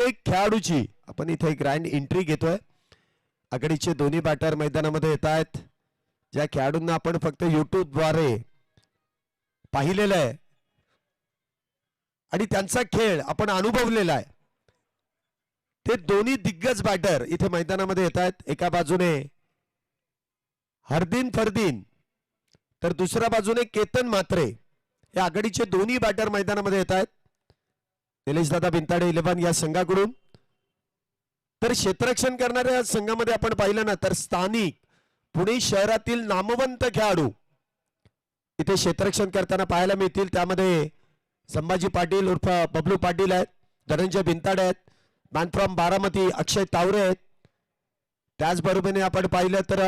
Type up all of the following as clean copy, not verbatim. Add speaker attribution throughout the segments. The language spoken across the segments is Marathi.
Speaker 1: एक खेळाडूची आपण इथे ग्रँड एंट्री घेतोय। आघाडीचे दोन्ही बॅटर मैदानामध्ये येत आहेत। ज्या खेळाडूंना आपण फक्त YouTube द्वारे पाहिलेलं आहे आणि त्यांचा खेळ आपण अनुभवलेला आहे, ते दोन्ही दिग्गज बॅटर इथे मैदानामध्ये येत आहेत। एका बाजूने हरदीन फरदीन तर दुसऱ्या बाजूने केतन म्हात्रे, या आघाडीचे दोन्ही बॅटर मैदानामध्ये येत आहेत। निलेश दादा बिनताडे 11 या संघाकडून। तर क्षेत्ररक्षण करणाऱ्या संघामध्ये आपण पाहिलं ना तर स्थानिक पुणे शहरातील नामवंत खेळाडू इथे क्षेत्ररक्षण करताना पाहायला मिळतील। त्यामध्ये संभाजी पाटील उर्फ बबलू पाटील आहेत, धनंजय बिनताडे आहेत, मॅन फ्रॉम बारामती अक्षय तावरे आहेत। त्याचबरोबरीने आपण पाहिलं तर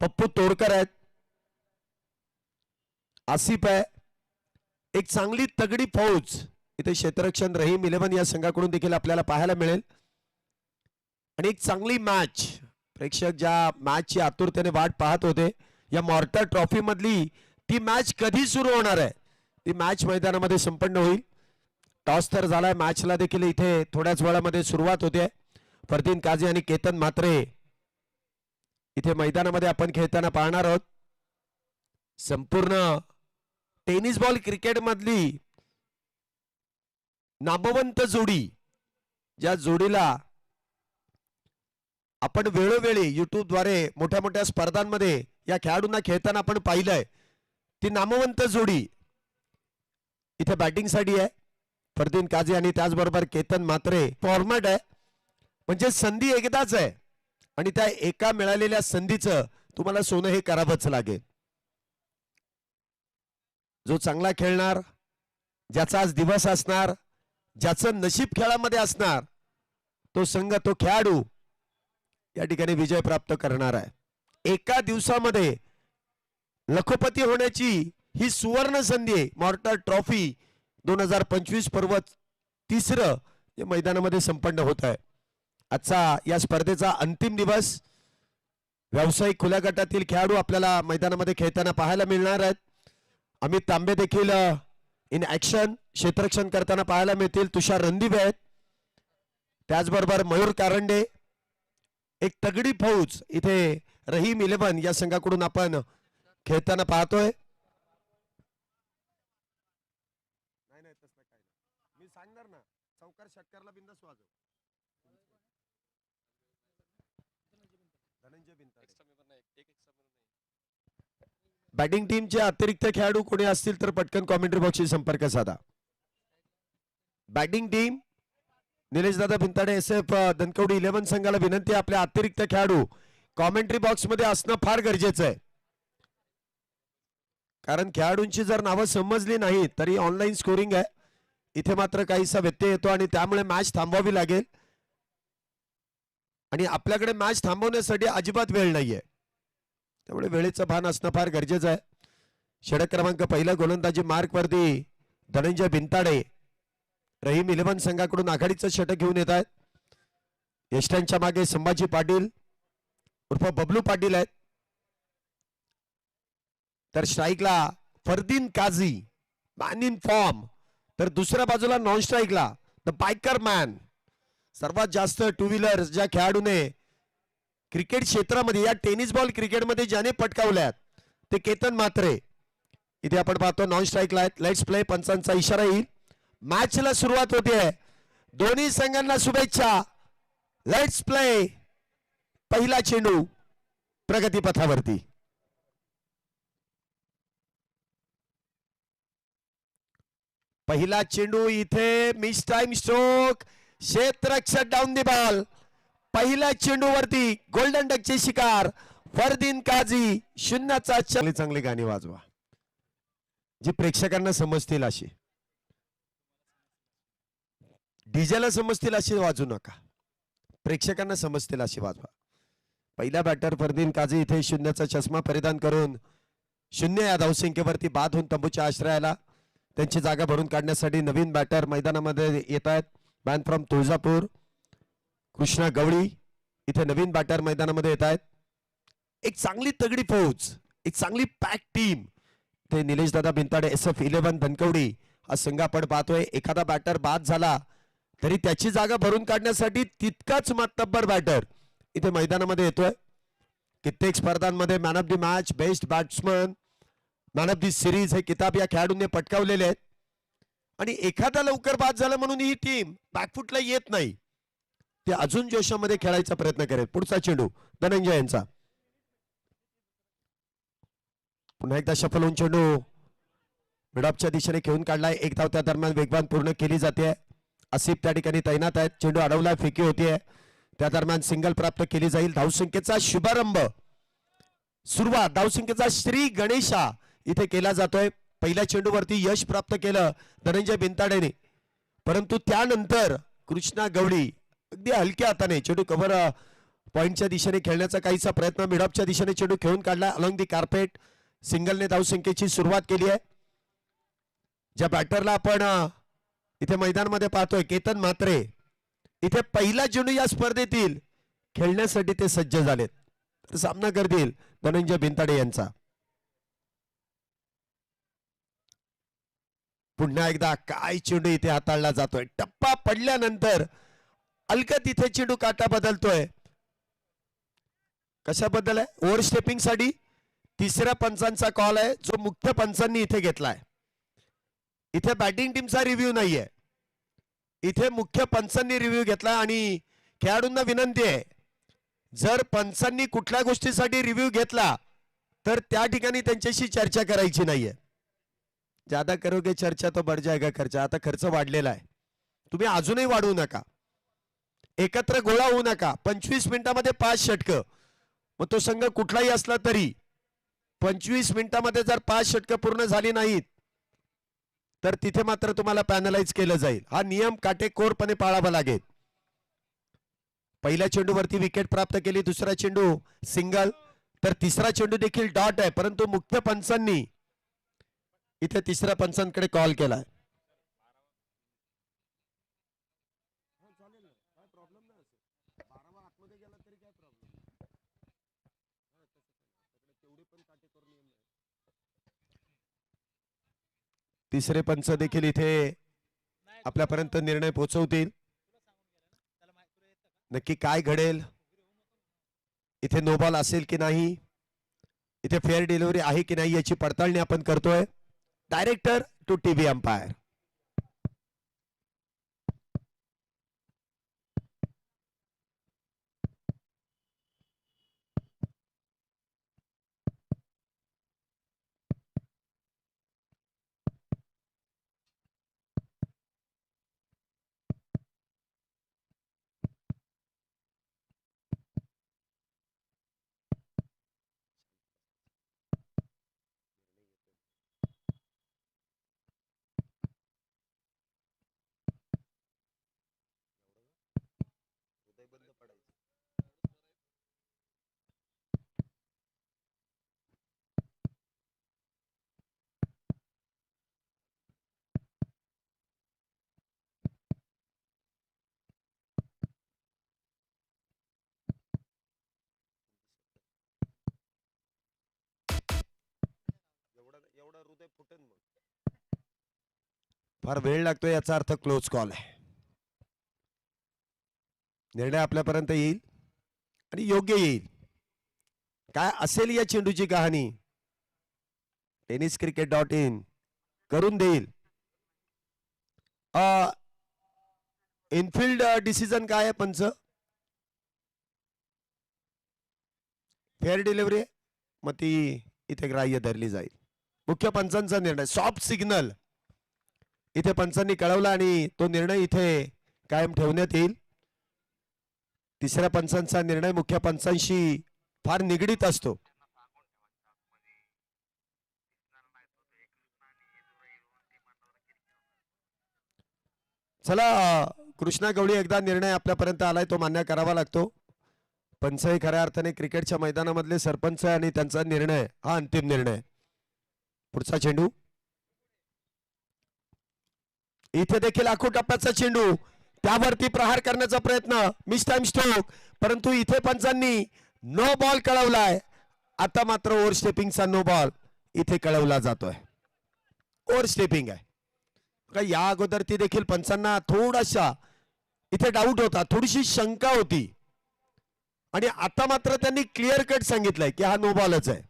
Speaker 1: पप्पू तोडकर आहेत, आसिफ आहे। एक चांगली तगडी फौज इथे क्षेत्ररक्षण रहीम 11 या संघाकडून देखील आपल्याला पाहायला मिळेल। आणि एक चांगली मॅच, प्रेक्षक ज्या मॅचची आतुरतेने वाट पाहत होते, या मॉर्टर ट्रॉफी मधली ती मॅच कधी सुरू होणार आहे, ती मॅच मैदानामध्ये संपन्न होईल। टॉस तर झालाय, मॅचला देखील इथे थोड्याच वेळामध्ये सुरुवात होते। फरदीन काझी आणि केतन म्हात्रे इथे मैदानामध्ये आपण खेळताना पाहणार आहोत। संपूर्ण टेनिस बॉल क्रिकेट मधली नामवंत जोडी, ज्या जोडीला आपण वेळोवेळी YouTube द्वारे मोठ्या मोठ्या स्पर्धांमध्ये या खेळाडूंना खेळताना आपण पाहिलंय, ती नामवंत जोडी इथे बॅटिंग साठी आहे। फरदीन काझी आणि त्याचबरोबर केतन म्हात्रे। फॉर्मॅट आहे म्हणजे संधी एकदाच आहे आणि त्या एका मिळालेल्या संधीचं तुम्हाला सोनं हे करावंच लागेल। जो चांगला खेळणार, ज्याचा आज दिवस असणार, ज्याचं नशीब खेळामध्ये असणार, तो संघ, तो खेळाडू या ठिकाणी विजय प्राप्त करणार आहे। एका दिवसामध्ये लखपती होण्याची ही सुवर्ण संधी आहे। मॉर्टर ट्रॉफी 2025 पर्व तिसरं या मैदानामध्ये संपन्न होत आहे। आजचा या स्पर्धेचा अंतिम दिवस। व्यावसायिक खुल्या गटातील खेळाडू आपल्याला मैदानामध्ये खेळताना पाहायला मिळणार आहेत। अमित तांबे देखील इन ऍक्शन क्षेत्ररक्षण करताना पाहायला मिळतील। तुषार रणदीप आहेत, त्याचबरोबर मयूर कारंडे। एक तगडी फौज इथे रहीम 11 या संघाकडून आपण खेळताना पाहतोय। मी सांगणार ना, चौकार षटकारला बिंदास वाजव। धनंजय बिनताडे। बॅटिंग टीमचे अतिरिक्त खेळाडू कोणी असतील तर पटकन कॉमेंट्री बॉक्सशी संपर्क साधा। बॅटिंग टीम निलेश दादा बिनताडे SF धनकवडी 11 संघाला विनंती, आपल्या अतिरिक्त खेळाडू कॉमेंट्री बॉक्स मध्ये असणं फार गरजेचं आहे। कारण खेळाडूंची जर नावं समजली नाही तरी ऑनलाईन स्कोरिंग आहे, इथे मात्र काहीसा व्यत्यय येतो आणि त्यामुळे मॅच थांबवावी लागेल। आणि आपल्याकडे मॅच थांबवण्यासाठी अजिबात वेळ नाहीये, त्यामुळे वेळेचं भान असणं फार गरजेचं आहे। षटक क्रमांक पहिला गोलंदाजी मार्क वरती धनंजय बिनताडे रहीम 11 संघाकडून आघाडीचं षटक घेऊन येत आहेत। यष्टांच्या मागे संभाजी पाटील उर्फ बबलू पाटील आहेत। तर स्ट्राईकला Fardeen Kazi, man in form, तर दुसऱ्या बाजूला नॉन स्ट्राईकला द बायकर मॅन, सर्वात जास्त टू व्हीलर ज्या खेळाडूने क्रिकेट क्षेत्रामध्ये, या टेनिस बॉल क्रिकेटमध्ये ज्याने पटकावल्यात, ते केतन म्हात्रे इथे आपण पाहतो नॉन स्ट्राईकला आहेत। लेट्स प्ले, पंचांचा इशारा येईल, मॅचला सुरुवात होते आहे। दोन्ही संघांना शुभेच्छा। लेट्स प्ले, पहिला चेंडू प्रगतीपथावरती। पहिला चेंडू इथे मिस टाइम स्ट्रोक, क्षेत्ररक्षक डाऊन दी बॉल। पहिल्या चेंडूवरती गोल्डन डकचे शिकार फरदीन काझी। शून्याचा चांगली चांगली गाणी वाजवा जी प्रेक्षकांना समजतील अशी, डीजेला समजतील अशी वाजू नका, प्रेक्षकांना समजतील अशी वाजवा। पहिला बॅटर फरदीन काझी इथे शून्याचा चष्मा परिधान करून 0 या धावसंख्येवरती बाद होऊन तंबूच्या आश्रयाला त्यांची जागा भरून काढण्यासाठी नवीन बॅटर मैदानामध्ये येत आहेत। मॅन फ्रॉम तुळजापूर कृष्णा गवळी इथे नवीन बॅटर मैदानामध्ये येत आहेत। एक चांगली तगडी फौज, एक चांगली पॅक टीम, ते निलेश दादा बिनताडे SF 11 धनकवडी हा संघ आपण पाहतोय। एखादा बॅटर बाद झाला तरी त्याची जागा भरून काढण्यासाठी तितकाच मातब्बर बॅटर इथे मैदानामध्ये येतोय. कित्येक स्पर्धांमध्ये man of the match, best batsman, man of the series हे किताब या खेळाडूंनी पटकावलेले आहेत. आणि एखादा लवकर बाद झाला म्हणून ही टीम बॅकफुटला येत नाही, ते अजून जोशामध्ये खेळायचा प्रयत्न करेल. पुढचा चेंडू धनंजय यांचा, पुन्हा एकदा शफल होऊन चेंडू मिडऑफच्या दिशेने खेळून काढलाय. एक धाव त्या दरम्यान वेगवान पूर्ण केली जाते. आसिफ त्या ठिकाणी तैनात आहेत. चेंडू अडवलाय, फेकी होतीये. त्या दरम्यान सिंगल प्राप्त केली जाईल. धावसंख्येचा शुभारंभ, सुरुवात धावसंख्येचा श्री गणेशा इथे केला जातोय. पहिल्या चेंडूवरती यश प्राप्त केलं धनंजय बिनताडेने, परंतु त्यानंतर कृष्णा गवळी अगदी हलक्या हाताने चेंडू कव्हर पॉइंटच्या दिशेने खेळण्याचा काहीसा प्रयत्न, मिडऑफच्या दिशेने चेंडू खेळून काढला अलॉंग दी कार्पेट. सिंगलने धावसंख्येची सुरुवात केली आहे. ज्या बॅटरला आपण इथे मैदानामध्ये पाहतोय केतन म्हात्रे, इथे पहिला चेंडू या स्पर्धेतील खेळण्यासाठी ते सज्ज झालेत. तर सामना करतील धनंजय बिनताडे यांचा. पुन्हा एकदा काय चेंडू इथे हाताळला जातोय. टप्पा पडल्यानंतर अलगद इथे चेंडू काटा बदलतोय. कशाबद्दल आहे? ओव्हरस्टेपिंग साठी तिसऱ्या पंचांचा कॉल आहे, जो मुख्य पंचांनी इथे घेतलाय. इथे बॅटिंग टीमचा रिव्ह्यू नाहीये, इथे मुख्य पंचांनी रिव्ह्यू घेतला. आणि खेळाडूंना विनंती आहे, जर पंचांनी कुठल्या गोष्टीसाठी रिव्ह्यू घेतला तर त्या ठिकाणी त्यांच्याशी चर्चा करायची नाहीये. ज्यादा करोगे चर्चा तो बढ़ जाएगा खर्चा. आता खर्च वाढलेला आहे, तुम्ही अजूनही वाढवू नका, एकत्र गोळा होऊ नका. 25 मिनिटांमध्ये 5 षटकं, मग तो संघ कुठलाही असला तरी 25 मिनिटांमध्ये जर 5 षटकं पूर्ण झाली नाहीत तर तिथे मात्र तुम्हाला पॅनलाइज केलं जाईल. हा नियम काटेकोरपणे पाळावा लागेल. पहिल्या चेंडूवरती विकेट प्राप्त केली, दुसरा चेंडू सिंगल, तर तिसरा चेंडू देखील डॉट आहे. परंतु मुख्य पंचांनी इथे तिसऱ्या पंचांकडे कॉल केलाय. तिसरे पंच देखील इथे आपल्यापर्यंत निर्णय पोहोचवतील. नक्की काय घडेल, इथे नो बॉल असेल की नाही, इथे फेअर डिलिव्हरी आहे की नाही याची पडताळणी आपण करतोय. Director to TV umpire. फार वेळ लागतो याचा अर्थ क्लोज कॉल आहे. निर्णय आपल्यापर्यंत येईल आणि योग्य येईल. काय असेल या चेंडूची कहाणी tenniscricket.in करून देईल. इनफिल्ड डिसिजन काय आहे पंच? फेअर डिलिव्हरी, मग ती इथे ग्राह्य धरली जाईल. मुख्य पंचांचा निर्णय, सॉफ्ट सिग्नल इथे पंचांनी कळवला आणि तो निर्णय इथे कायम ठेवण्यात येईल. तिसऱ्या पंचांचा निर्णय मुख्य पंचांशी फार निगडीत असतो. चला, कृष्णा गवळी एकदा निर्णय आपल्यापर्यंत आलाय, तो मान्य करावा लागतो. पंच हे खऱ्या अर्थाने क्रिकेटच्या मैदानामधले सरपंच आणि त्यांचा निर्णय हा अंतिम निर्णय. पुढचा चेंडू, इथे देखील आखो टप्प्याचा चेंडू, त्यावरती प्रहार करण्याचा प्रयत्न, मिस टाइम स्ट्रोक, परंतु इथे पंचांनी नो बॉल कळवलाय. आता मात्र ओव्हरस्टेपिंगचा नो बॉल इथे कळवला जातोय. ओव्हरस्टेपिंग आहे. या अगोदर ती देखील पंचांना थोडासा इथे डाऊट होता, थोडीशी शंका होती, आणि आता मात्र त्यांनी क्लिअर कट सांगितलंय की हा नो बॉलच आहे.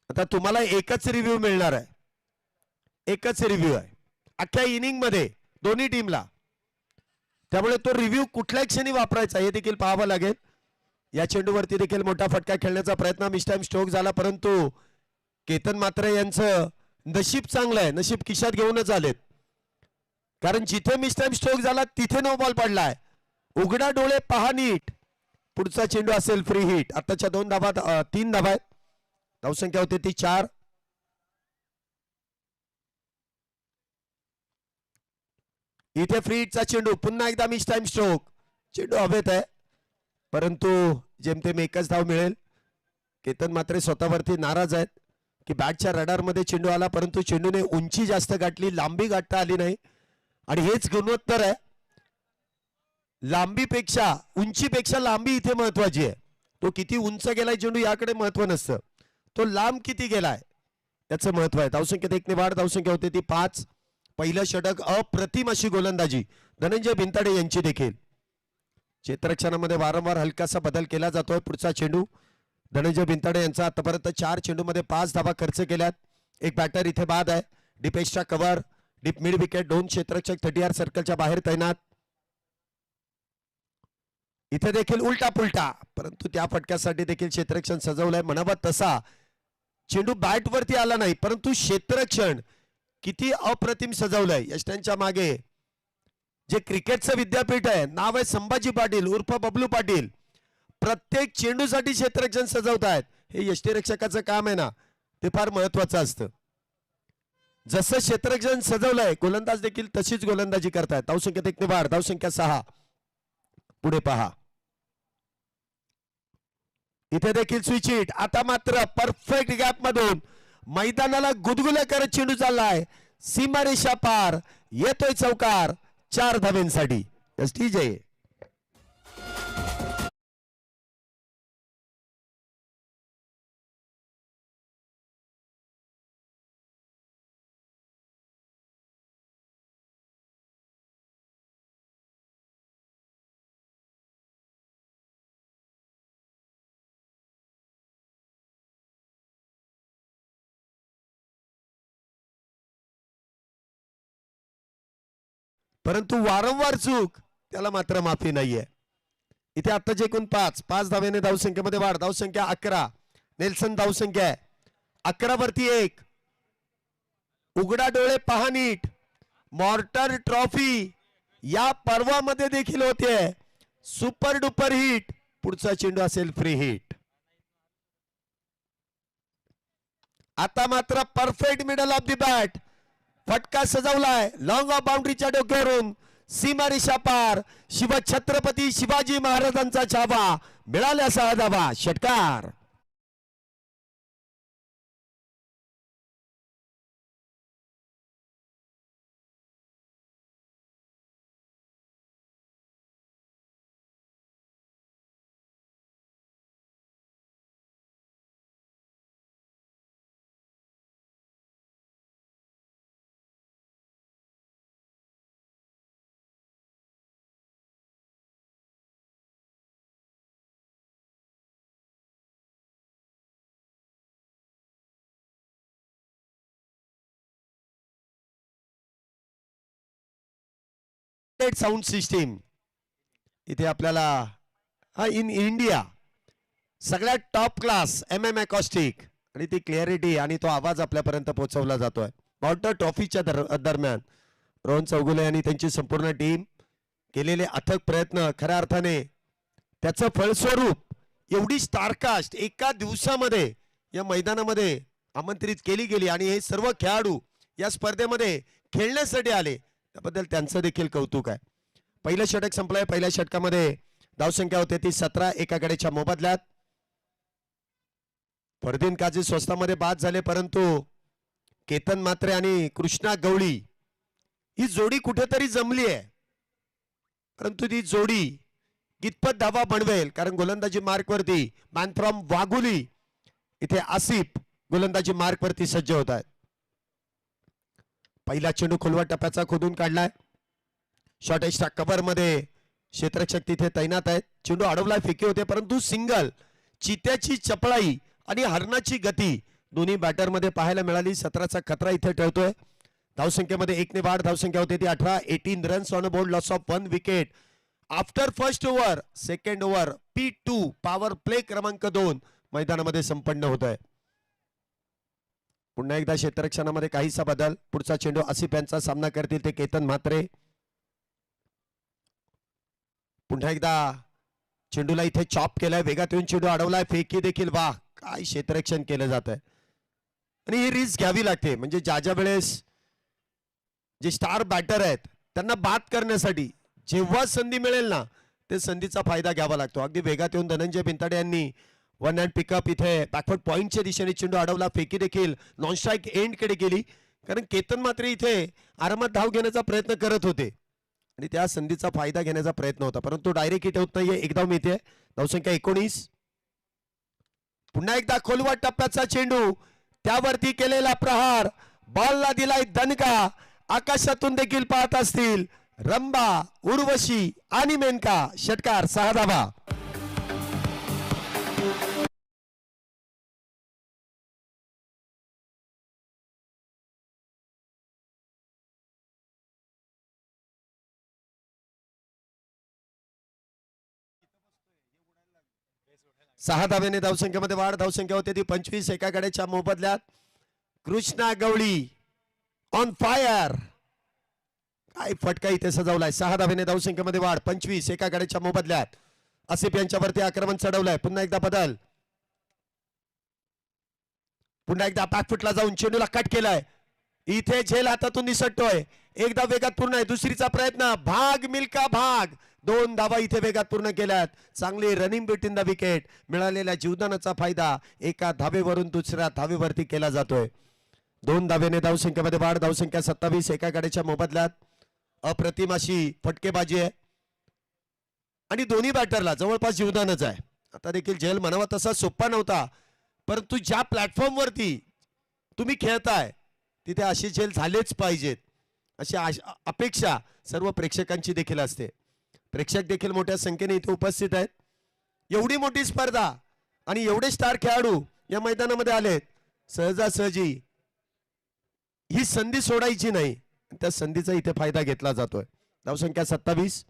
Speaker 1: आता तुम्हाला एकच रिव्ह्यू मिळणार आहे, एकच रिव्ह्यू आहे अख्ख्या इनिंग मध्ये दोन्ही टीमला. त्यामुळे तो रिव्ह्यू कुठल्या क्षणी वापरायचा हे देखील पाहावं लागेल. या चेंडूवरती देखील मोठा फटका खेळण्याचा प्रयत्न मिस टाइम स्ट्रोक झाला, परंतु केतन मात्रे यांचं नशीब चांगलं आहे, नशीब खिशात घेऊनच आलेत, कारण जिथे मिस टाइम स्ट्रोक झाला तिथे नो बॉल पडलाय. उघडा डोळे पहा नीट, पुढचा चेंडू असेल फ्री हिट. आताच्या 2 धावा, 3 धावा आहेत, धावसंख्या होते ती 4. इथे फ्री हिटचा चेंडू, पुन्हा एकदा मिस टाइम स्ट्रोक. चेंडू हवेत आहे, परंतु जेमतेम एकच धाव मिळेल. केतन मात्र स्वतःवरती नाराज आहेत की बॅटच्या रडारमध्ये चेंडू आला, परंतु चेंडूने उंची जास्त गाठली, लांबी गाठता आली नाही. आणि हेच गुणोत्तर आहे, लांबीपेक्षा उंचीपेक्षा लांबी इथे महत्वाची आहे. तो किती उंच गेलाय चेंडू याकडे महत्व नसतं, तो लांब किती गेलाय त्याचं महत्व आहे. धावसंख्येत 1 ने वाढ, धावसंख्या होते ती 5. पहिलं षटक, अप्रतिम अशी गोलंदाजी धनंजय भिंताडे यांची देखील. क्षेत्ररक्षणामध्ये वारंवार हलकासा बदल केला जातोय. पुढचा चेंडू धनंजय भिंताडे यांचा आतापर्यंत 4 चेंडूमध्ये 5 धावा खर्च केल्यात. एक बॅटर इथे बाद आहे, deep extra cover, deep mid wicket, 2 क्षेत्ररक्षक 30 सर्कलच्या बाहेर तैनात. इथे देखील उलटा पुलटा, परंतु त्या फटक्यासाठी देखील क्षेत्ररक्षण सजवलंय. म्हणावा तसा चेंडू बॅट वरती आला नाही, परंतु क्षेत्ररक्षण किती अप्रतिम सजवलंय. यष्टांच्या मागे जे क्रिकेटचं विद्यापीठ आहे, नाव आहे संभाजी पाटील उर्फ बबलू पाटील. प्रत्येक चेंडूसाठी क्षेत्ररक्षण सजवतायत. हे यष्टीरक्षकाचं काम आहे ना, ते फार महत्वाचं असतं. जसं क्षेत्ररक्षण सजवलंय, गोलंदाज देखील तशीच गोलंदाजी करतायत. धावसंख्येत 1 ने वाढ, धावसंख्या 6. पुढे पहा, इथे देखील स्विच हिट. आता मात्र परफेक्ट गॅप मधून मैदानाला गुदगुल्या करत चेंडू चाललाय, सीमारेषा पार, येतोय चौकार. 4 धावेंसाठी जय. परंतु वारंवार चूक, त्याला मात्र माफी नाहीये. इथे आत्ताचे एकूण 5 धावेने धावसंख्येमध्ये वाढ, धावसंख्या 11. नेल्सन धावसंख्या आहे 11 वरती 1. उघडा डोळे पहा नीट, मॉर्टर ट्रॉफी या पर्वामध्ये देखील होते सुपर डुपर हिट. पुढचा चेंडू असेल फ्री हिट. आता मात्र perfect middle of the bat, फटका सजवलाय लॉंग ऑफ बाउंड्रीच्या डोक्यावरून, सीमारेषा पार. शिवछत्रपती शिवाजी महाराजांचा छावा, मिळाल्या 6 धावा, षटकार. साऊंड सिस्टीम इथे आपल्याला हा इन इंडिया सगळ्यात टॉप क्लास MM अकॉस्टिक, आणि ती क्लिअरिटी आणि तो आवाज आपल्यापर्यंत पोहोचवला जातोय. बॉर्डर ट्रॉफीच्या दरम्यान रोहन चौगुले आणि त्यांची संपूर्ण टीम केलेले अथक प्रयत्न, खऱ्या अर्थाने त्याचं फळस्वरूप एवढी स्टारकास्ट एका दिवसामध्ये या मैदानामध्ये आमंत्रित केली गेली, आणि हे सर्व खेळाडू या स्पर्धेमध्ये खेळण्यासाठी आले, त्याबद्दल त्यांचं देखील कौतुक आहे. पहिलं षटक संपलंय. पहिल्या षटकामध्ये धावसंख्या होते ती 17 एकाकडेच्या मोबदल्यात. फरदीन काझी स्वस्तामध्ये बाद झाले, परंतु केतन मात्रे आणि कृष्णा गवळी ही जोडी कुठेतरी जमली आहे, परंतु ती जोडी कितपत धावा बनवेल, कारण गोलंदाजी मार्कवरती मॅन फ्रॉम वाघोली इथे आसिफ गोलंदाजी मार्कवरती सज्ज होत आहेत. पहिला चेंडू खोलवा टप्प्याचा खोदून काढलाय. शॉट एक्स्ट्रा कव्हर मध्ये क्षेत्ररक्षक तिथे तैनात आहेत. चेंडू अडवलाय, फेकी होते, परंतु सिंगल. चित्याची चपळाई आणि हरणाची गती दोन्ही बॅटर मध्ये पाहायला मिळाली. 17चा खतरा इथे टळतोय. धावसंख्येमध्ये 1 ने वाढ. धावसंख्या होते ती 18. 18 runs on board. Loss of 1 wicket after first over. Second over P2 power play क्रमांक 2 मैदानामध्ये संपन्न होत आहे. पुन्हा एकदा क्षेत्ररक्षणामध्ये काहीसा बदल. पुढचा चेंडू आसिफ यांचा सामना करतील ते केतन म्हात्रे. पुन्हा एकदा चेंडूला इथे चॉप केलाय, वेगात येऊन चेंडू अडवलाय, फेकी देखील. वाह, काय क्षेत्ररक्षण केलं जात आहे. आणि ही रिस्क घ्यावी लागते. म्हणजे ज्या वेळेस जे स्टार बॅटर आहेत त्यांना बाद करण्यासाठी जेव्हा संधी मिळेल ना, ते संधीचा फायदा घ्यावा लागतो. अगदी वेगात येऊन धनंजय बिनताडे यांनी वन हँड पिकअप इथे बॅकवर्ड पॉइंटच्या दिशेने चेंडू अडवला, फेकी देखील नॉन स्ट्राईक एंड कडे गेली. कारण केतन मात्र इथे आरामात धाव घेण्याचा प्रयत्न करत होते आणि त्या संधीचा फायदा घेण्याचा प्रयत्न होता, परंतु डायरेक्ट हिट होत नाहीये. एक धाव मिळते. धावसंख्या 19. पुन्हा एकदा खोलवर टप्प्याचा चेंडू, त्यावरती केलेला प्रहार, बॉलला दिलाय दणका. आकाशातून देखील पाहत असतील रंबा, उर्वशी आणि मेनका. षटकार, 6 धावा. सहा धावेने धावसंख्येमध्ये वाढ. धावसंख्या होते ती 25. एका गड्याच्या मोबदल्यात कृष्णा गवळी ऑन फायर. काय फटका इथे सजवलाय. 6 धावेने धावसंख्येमध्ये वाढ. 25 एका गड्याच्या मोबदल्यात. आसिफ यांच्यावरती आक्रमण चढवलंय. पुन्हा एकदा बदल. पुन्हा एकदा बॅकफुटला जाऊन चेंडूला कट केलाय. इथे झेल हातातून निसटतोय. एकदा वेगात पूर्ण आहे. दुसरीचा प्रयत्न. भाग मिल्का भाग. 2 धावा इथे वेगात पूर्ण केल्यात. चांगली रनिंग बिटवीन द विकेट. मिळालेल्या जीवदानाचा फायदा एका धावेवरून दुसऱ्या धावेवरती केला जातोय. 2 धावेने धावसंख्येमध्ये वाढ. धावसंख्या 27 एका गाड्याच्या मोबदल्यात. अप्रतिम अशी फटकेबाजी आहे आणि दोन्ही बॅटरला जवळपास जीवदानच आहे. आता देखील झेल म्हणावा तसा सोपा नव्हता, परंतु ज्या प्लॅटफॉर्मवरती तुम्ही खेळताय तिथे अशी झेल झालेच पाहिजेत अशी अपेक्षा सर्व प्रेक्षकांची देखील असते. प्रेक्षक देखील मोठ्या संख्येने इथे उपस्थित आहेत. एवढी मोठी स्पर्धा आणि एवढे स्टार खेळाडू या मैदानामध्ये आलेत. सहजासहजी ही संधी सोडायची नाही. त्या संधीचा इथे फायदा घेतला जातोय. धावसंख्या 27.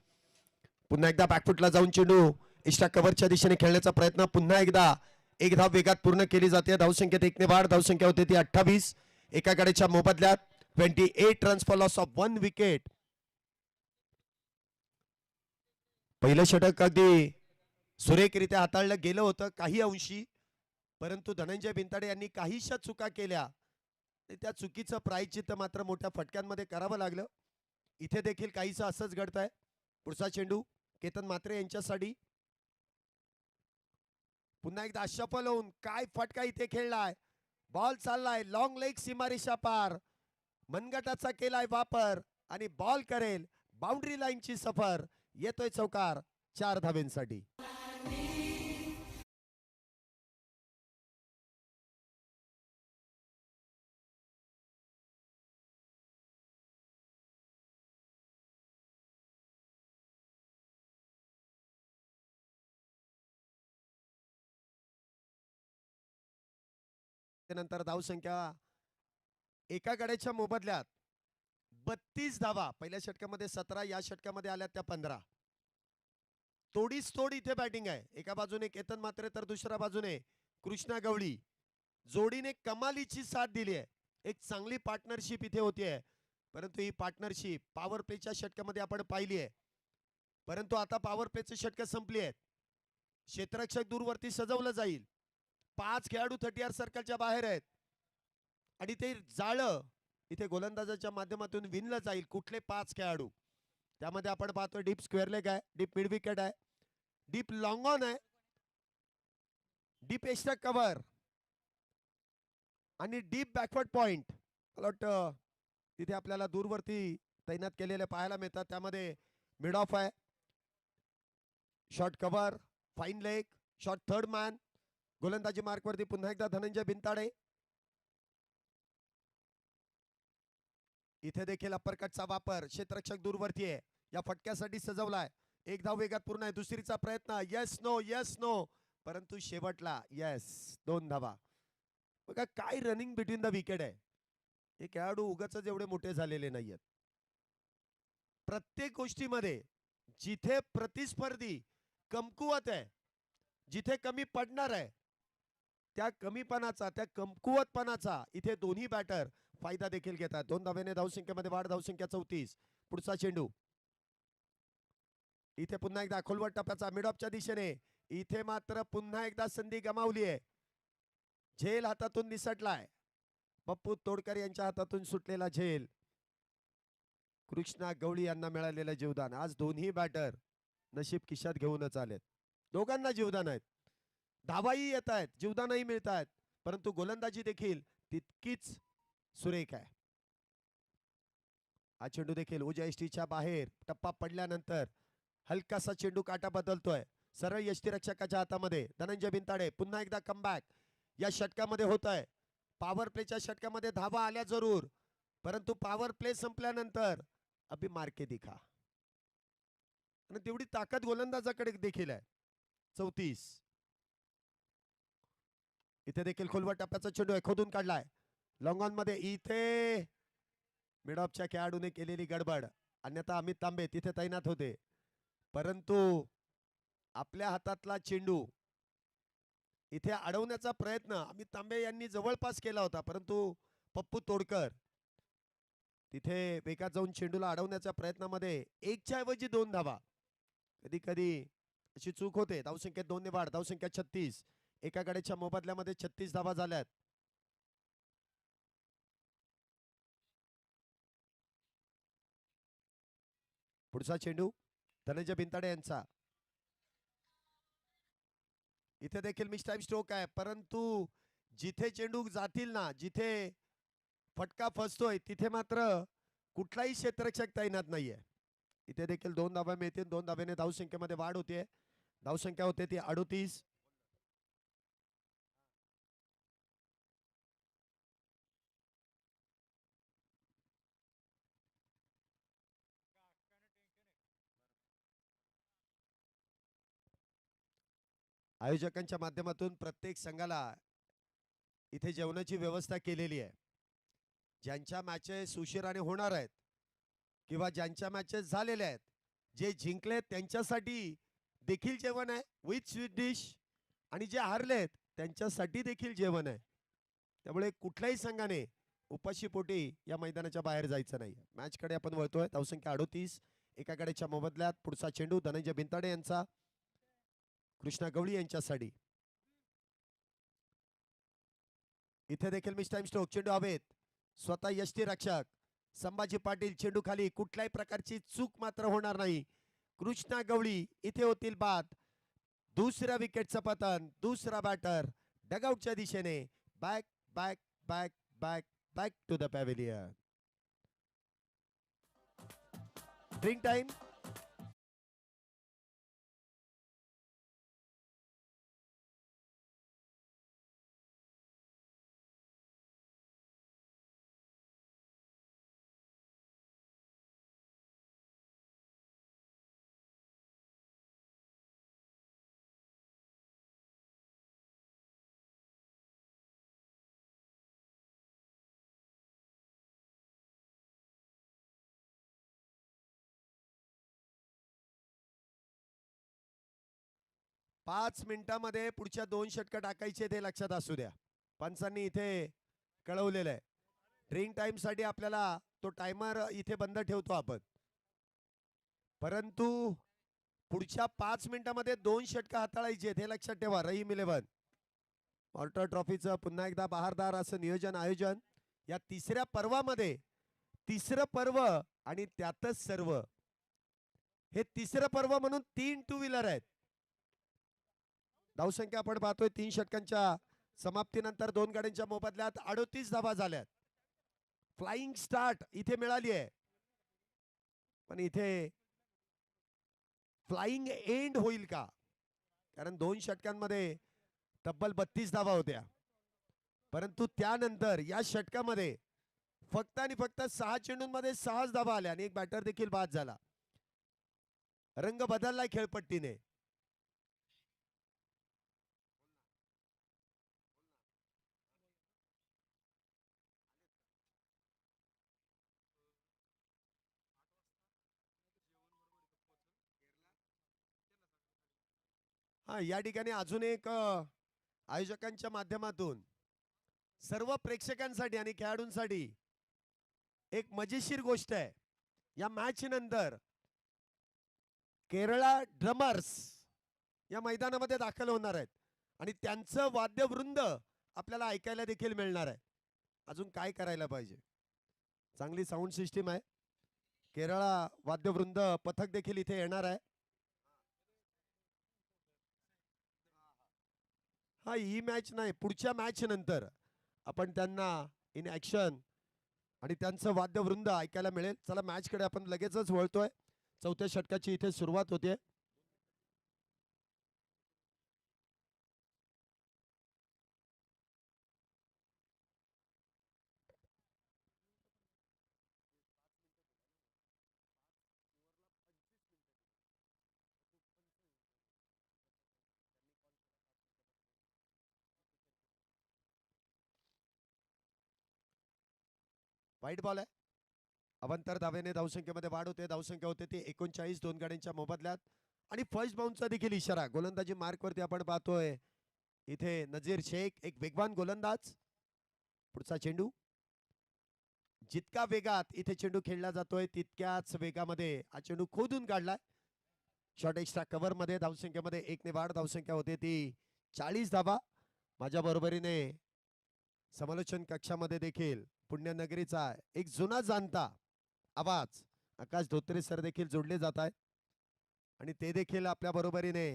Speaker 1: पुन्हा एकदा बॅकफुटला जाऊन चेंडू एक्स्ट्रा कव्हरच्या दिशेने खेळण्याचा प्रयत्न. पुन्हा एकदा एक धाव वेगात पूर्ण केली जाते. धावसंख्येत 1 ने वाढ. धावसंख्या होते ती 28 एका गड्याच्या मोबदल्यात. 28 runs for loss of 1 wicket. पहिलं षटक अगदी सुरेखरित्या हाताळलं गेलं होतं काही अंशी, परंतु धनंजय बिनताडे यांनी काहीशा चुका केल्या. त्या चुकीचं प्रायश्चित्त मात्र मोठ्या फटक्यांमध्ये करावं लागलं. इथे देखील काहीसं असंच घडतंय. पुढचा चेंडू केतन म्हात्रे यांच्यासाठी. पुन्हा एकदा अशफल होऊन काय फटका इथे खेळलाय. बॉल चाललाय लॉंग लेग सीमारेषा पार. मनगटाचा केलाय वापर आणि बॉल करेल बाउंड्री लाईनची सफर. येतोय चौकार 4 धावेंसाठी. त्यानंतर धावसंख्या एका गड्याच्या मोबदल्यात 32 धावा. पहिल्या षटकामध्ये 17, या षटकामध्ये आल्या त्या 15. तोडीस तोड इथे बॅटिंग आहे. एका बाजूने केतन म्हात्रे तर दुसऱ्या बाजूने कृष्णा गवळी. जोडीने कमालीची साथ दिली आहे. एक चांगली पार्टनरशिप इथे होतीये, परंतु ही पार्टनरशिप पॉवर प्लेच्या षटकामध्ये आपण पाहिली आहे. परंतु आता पॉवर प्लेचे षटक संपली आहेत. क्षेत्ररक्षक दूरवरती सजवलं जाईल. 5 खेळाडू 30 सर्कलच्या बाहेर आहेत आणि ते जाळं इथे गोलंदाजाच्या माध्यमातून विणलं जाईल. कुठले 5 खेळाडू त्यामध्ये आपण पाहतोय. डीप स्क्वेअर लेग आहे, डीप मिड विकेट आहे, डीप लॉंग ऑन आहे, डीप एक्स्ट्रा कव्हर आणि डीप बॅकवर्ड पॉइंट. मला वाटतं तिथे आपल्याला दूरवरती तैनात केलेले पाहायला मिळतात. त्यामध्ये मिड ऑफ आहे, short cover, fine leg, short third man. गोलंदाजी मार्कवरती पुन्हा एकदा धनंजय बिनताडे. इथे देखील अपरकटचा वापर. क्षेत्ररक्षक दूरवरती आहे. या फटक्यासाठी सजवलाय. एक धाव वेगात पूर्ण आहे. दुसरीचा प्रयत्न, येस नो, परंतु शेवटला येस, 2 धावा. बघा काय रनिंग बिटवीन द विकेट आहे. हे खेळाडू उगाच एवढे मोठे झालेले नाहीयेत. प्रत्येक गोष्टीमध्ये जिथे प्रतिस्पर्धी कमकुवत आहे, जिथे कमी पडणार आहे, त्या कमीपणाचा, त्या कमकुवतपणाचा इथे दोन्ही बॅटर फायदा देखील घेतात. 2 धावेने धावसंख्येमध्ये वाढ, धावसंख्या 34. पुढचा चेंडू इथे पुन्हा एकदा खोलवर टप्प्याचा मिडऑफच्या दिशेने. इथे मात्र पुन्हा एकदा संधी गमावली आहे. झेल हातातून निसटलाय. पप्पू तोडकर यांच्या हातातून सुटलेला झेल. कृष्णा गवळी यांना मिळालेलं जीवदान. आज दोन्ही बॅटर नशीब खिशात घेऊनच आलेत. दोघांना जीवदान आहेत, धावाही येत आहेत, जीवदानही मिळत आहेत, परंतु गोलंदाजी देखील तितकीच सुरेख आहे. हा चेंडू देखील उजव्या यष्टीच्या बाहेर. टप्पा पडल्यानंतर हलकासा चेंडू काटा बदलतोय. सरळ यष्टीरक्षकाच्या हातामध्ये. धनंजय बिनताडे पुन्हा एकदा कमबॅक या षटकामध्ये होत आहे. पॉवर प्लेच्या षटकामध्ये धावा आल्या जरूर, परंतु पॉवर प्ले संपल्यानंतर अभि मार्के दिखा. आणि तेवढी ताकद गोलंदाजाकडे देखील आहे. 34. इथे देखील खोलवर टप्प्याचा चेंडू आहे, खोदून काढलाय लॉंग ऑन मध्ये. इथे मिडऑफच्या खेळाडूने केलेली गडबड, अन्यथा अमित तांबे तिथे तैनात होते, परंतु आपल्या हातातला चेंडू इथे अडवण्याचा प्रयत्न अमित तांबे यांनी जवळपास केला होता, परंतु पप्पू तोडकर तिथे वेगात जाऊन चेंडूला अडवण्याच्या प्रयत्नामध्ये 1च्या ऐवजी 2 धावा. कधी कधी अशी चूक होते. धावसंख्येत 2 ने वाढ, धावसंख्या 36. एका गड्याच्या मोबदल्यामध्ये 36 धावा झाल्यात. पुढचा चेंडू धनंजय बिनताडे यांचा. इथे देखील मिस टाइम स्ट्रोक आहे, परंतु जिथे चेंडू जातील ना, जिथे फटका फसतोय तिथे मात्र कुठलाही क्षेत्ररक्षक तैनात नाहीये. इथे देखील 2 धावा मिळतील. 2 धावेने धावसंख्येमध्ये वाढ होते. धावसंख्या होते ती 38. आयोजकांच्या माध्यमातून प्रत्येक संघाला इथे जेवणाची व्यवस्था केलेली आहे. ज्यांच्या मॅचेस उशिराने होणार आहेत किंवा ज्यांच्या मॅचेस झालेल्या आहेत, जे जिंकलेत त्यांच्यासाठी देखील जेवण आहे विथ स्वीट डिश, आणि जे हारलेत त्यांच्यासाठी देखील जेवण आहे. त्यामुळे कुठल्याही संघाने उपाशीपोटी या मैदानाच्या बाहेर जायचं नाही. मॅचकडे आपण वळतोय. धावसंख्या 38. एका गड्याच्या मोबदल्यात पुढचा चेंडू धनंजय बिनताडे यांचा कृष्णा गवळी यांच्यासाठी. इथे देखील मिस टाइम स्ट्रोक. चेंडू हवेत. स्वतः यष्टी रक्षक संभाजी पाटील चेंडू खाली. कुठल्याही प्रकारची चूक मात्र होणार नाही. कृष्णा गवळी इथे होतील बाद. दुसऱ्या विकेटचं पतन. दुसरा बॅटर डगआउटच्या दिशेने. Back back back back back to the pavilion. Drink time. पाच मिनिटांमध्ये पुढच्या 2 षटकं टाकायचे ते लक्षात असू द्या. पंचांनी इथे कळवलेलं आहे. ड्रिंक टाइम साठी आपल्याला तो टायमर इथे बंद ठेवतो आपण, परंतु पुढच्या 5 मिनिटांमध्ये 2 षटकं हाताळायचे हे लक्षात ठेवा. रहीम 11 ऑल्टर ट्रॉफीचं पुन्हा एकदा बहारदार असं नियोजन आयोजन या तिसऱ्या पर्वामध्ये. तिसरं पर्व आणि त्यातच सर्व. हे तिसरं पर्व म्हणून 3 टू व्हीलर आहेत. धावसंख्या आपण पाहतोय 3 षटकांच्या समाप्तीनंतर 2 गाड्यांच्या मोबदल्यात 38 धावा झाल्यात. फ्लाइंग स्टार्ट इथे मिळाली आहे, पण इथे फ्लाइंग एंड होईल का? कारण 2 षटकांमध्ये तब्बल 32 धावा होत्या, परंतु त्यानंतर या षटकामध्ये फक्त आणि फक्त 6 चेंडूंमध्ये 6 धावा आल्या आणि एक बॅटर देखील बाद झाला. रंग बदललाय खेळपट्टीने. हा, या ठिकाणी अजून एक आयोजकांच्या माध्यमातून सर्व प्रेक्षकांसाठी आणि खेळाडूंसाठी एक मजेशीर गोष्ट आहे. या मॅच नंतर केरळा ड्रमर्स या मैदानामध्ये दाखल होणार आहेत आणि त्यांचं वाद्यवृंद आपल्याला ऐकायला देखील मिळणार आहे. अजून काय करायला पाहिजे? चांगली साऊंड सिस्टीम आहे. केरळा वाद्यवृंद पथक देखील इथे येणार आहे. हा, ही मॅच नाही, पुढच्या मॅच नंतर आपण त्यांना इन ऍक्शन आणि त्यांचं वाद्यवृंद ऐकायला मिळेल. चला, मॅच कडे आपण लगेचच वळतोय. चौथ्या षटकाची इथे सुरुवात होते. वाईट बॉल आहे. अवंतर धावेने धावसंख्येमध्ये वाढ होते. धावसंख्या होते ती 39 दोन गाड्यांच्या मोबदल्यात. आणि फर्स्ट बाउन्सचा देखील इशारा. गोलंदाजी मार्क वरती आपण पाहतोय इथे नजीर शेख, एक वेगवान गोलंदाज. पुढचा चेंडू जितका वेगात इथे चेंडू खेळला जातोय तितक्याच वेगामध्ये हा चेंडू खोदून काढलाय. शॉर्ट एक्स्ट्रा कव्हर मध्ये धावसंख्येमध्ये 1 ने वाढ. धावसंख्या होते ती 40 धावा. माझ्या बरोबरीने समालोचन कक्षामध्ये देखील पुण्यनगरीचा एक जुना जाणता आवाज आकाश धोत्रे सर देखील जोडले जात आहेत आणि ते देखील आपल्या बरोबरीने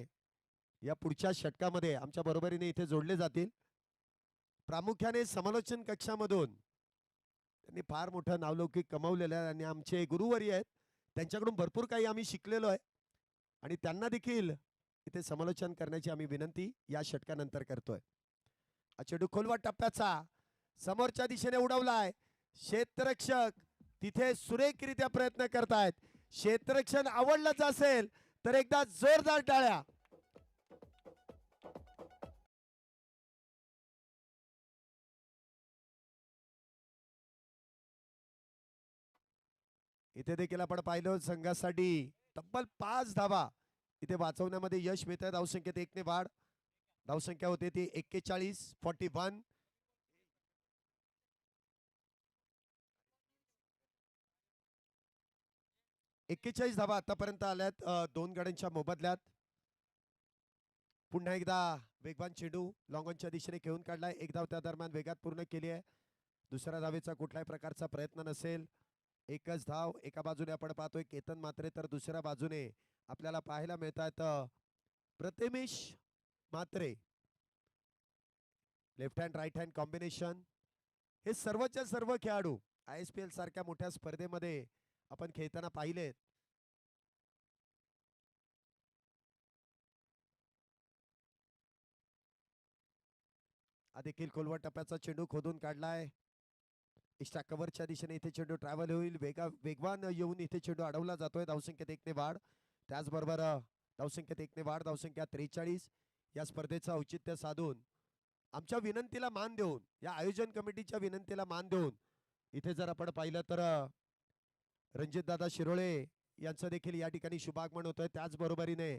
Speaker 1: या पुढच्या षटकामध्ये आमच्या बरोबरीने इथे जोडले जातील. प्रामुख्याने समालोचन कक्षामधून त्यांनी फार मोठं नावलौकिक कमावलेलं आहे आणि आमचे गुरुवर्य आहेत. त्यांच्याकडून भरपूर काही आम्ही शिकलेलो आहे आणि त्यांना देखील इथे समालोचन करण्याची आम्ही विनंती या षटकानंतर करतोय. चेंडू खोलवा टप्प्याचा समोरच्या दिशेने उडवलाय. क्षेत्ररक्षक तिथे सुरेखरित्या प्रयत्न करतायत. क्षेत्ररक्षण आवडलंच असेल तर एकदा जोरदार टाळ्या. इथे देखील आपण पाहिलं संघासाठी तब्बल 5 धावा इथे वाचवण्यामध्ये यश मिळत आहे. धावसंख्येत 1 ने वाढ. धावसंख्या होते ती 41 41 धावा आतापर्यंत आल्यात दोन गाड्यांच्या मोबदल्यात. पुन्हा एकदा वेगवान चेंडू लॉंगॉनच्या दिशेने खेळून काढलाय. एक धाव त्या दरम्यान वेगात पूर्ण केली आहे. दुसऱ्या धावेचा कुठल्याही प्रकारचा प्रयत्न नसेल. एकच धाव. एका बाजूने आपण पाहतोय केतन म्हात्रे तर दुसऱ्या बाजूने आपल्याला पाहायला मिळतात Prathamesh Mhatre. Left hand right hand combination. हे सर्वच्या सर्व खेळाडू ISPL सारख्या मोठ्या स्पर्धेमध्ये आपण खेळताना पाहिलेत. देखील खोलवर टप्प्याचा चेंडू खोदून काढलाय. एक्स्ट्रा कव्हरच्या दिशेने इथे चेंडू ट्रॅव्हल होईल. वेगवान येऊन इथे चेंडू अडवला जातोय. धावसंख्येत 1 ने वाढ. त्याचबरोबर धावसंख्येत 1 ने वाढ. धावसंख्या 43. या स्पर्धेचं औचित्य साधून आमच्या विनंतीला मान देऊन या आयोजन कमिटीच्या विनंतीला मान देऊन इथे जर आपण पाहिलं तर रणजित दादा शिरोळे यांचं देखील या ठिकाणी शुभागमन होतंय. त्याचबरोबरीने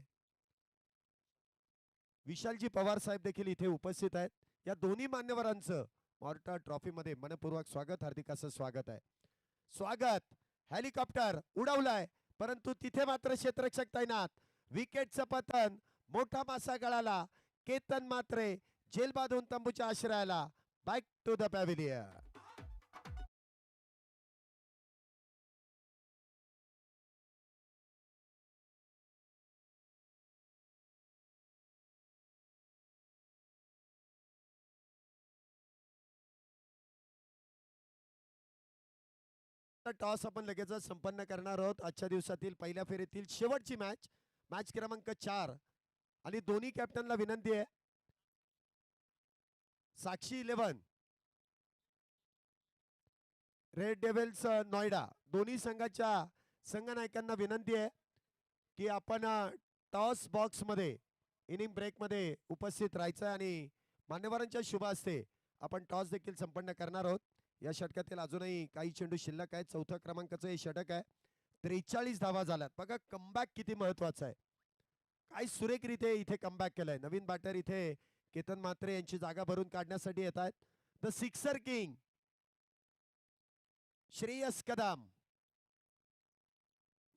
Speaker 1: विशालजी पवार साहेब देखील इथे उपस्थित आहेत. या दोन्ही मान्यवरांचं मॉर्टर ट्रॉफी मध्ये मनपूर्वक स्वागत, हार्दिक असं स्वागत आहे. स्वागत. हेलिकॉप्टर उडवलाय परंतु तिथे मात्र क्षेत्ररक्षक तैनात. विकेटचं पतन. मोठा मासा गळाला. केतन म्हात्रे जेल बांधून तंबूच्या आश्रयाला. Back to the pavilion. Toss आपण लगेचच संपन्न करणार आहोत. आजच्या दिवसातील पहिल्या फेरीतील शेवटची मॅच, मॅच क्रमांक 4 आणि दोन्ही कॅप्टनला विनंती आहे. साक्षी 11 रेड डेव्हिल्स नोएडा दोन्ही संघाच्या संघनायकांना विनंती आहे की आपण टॉस बॉक्स मध्ये इनिंग ब्रेक मध्ये उपस्थित राहायचं आणि मान्यवरांच्या शुभ हस्ते आपण टॉस देखील संपन्न करणार आहोत. या षटकातील अजूनही काही चेंडू शिल्लक आहेत. चौथ्या क्रमांकाचं हे षटक आहे. 43 धावा झाल्यात. बघा कमबॅक किती महत्वाचा आहे. काय सुरेखरीते इथे कमबॅक केलंय. नवीन बॅटर इथे केतन म्हात्रे यांची जागा भरून काढण्यासाठी येत आहेत. The sixer king Shreyas Kadam.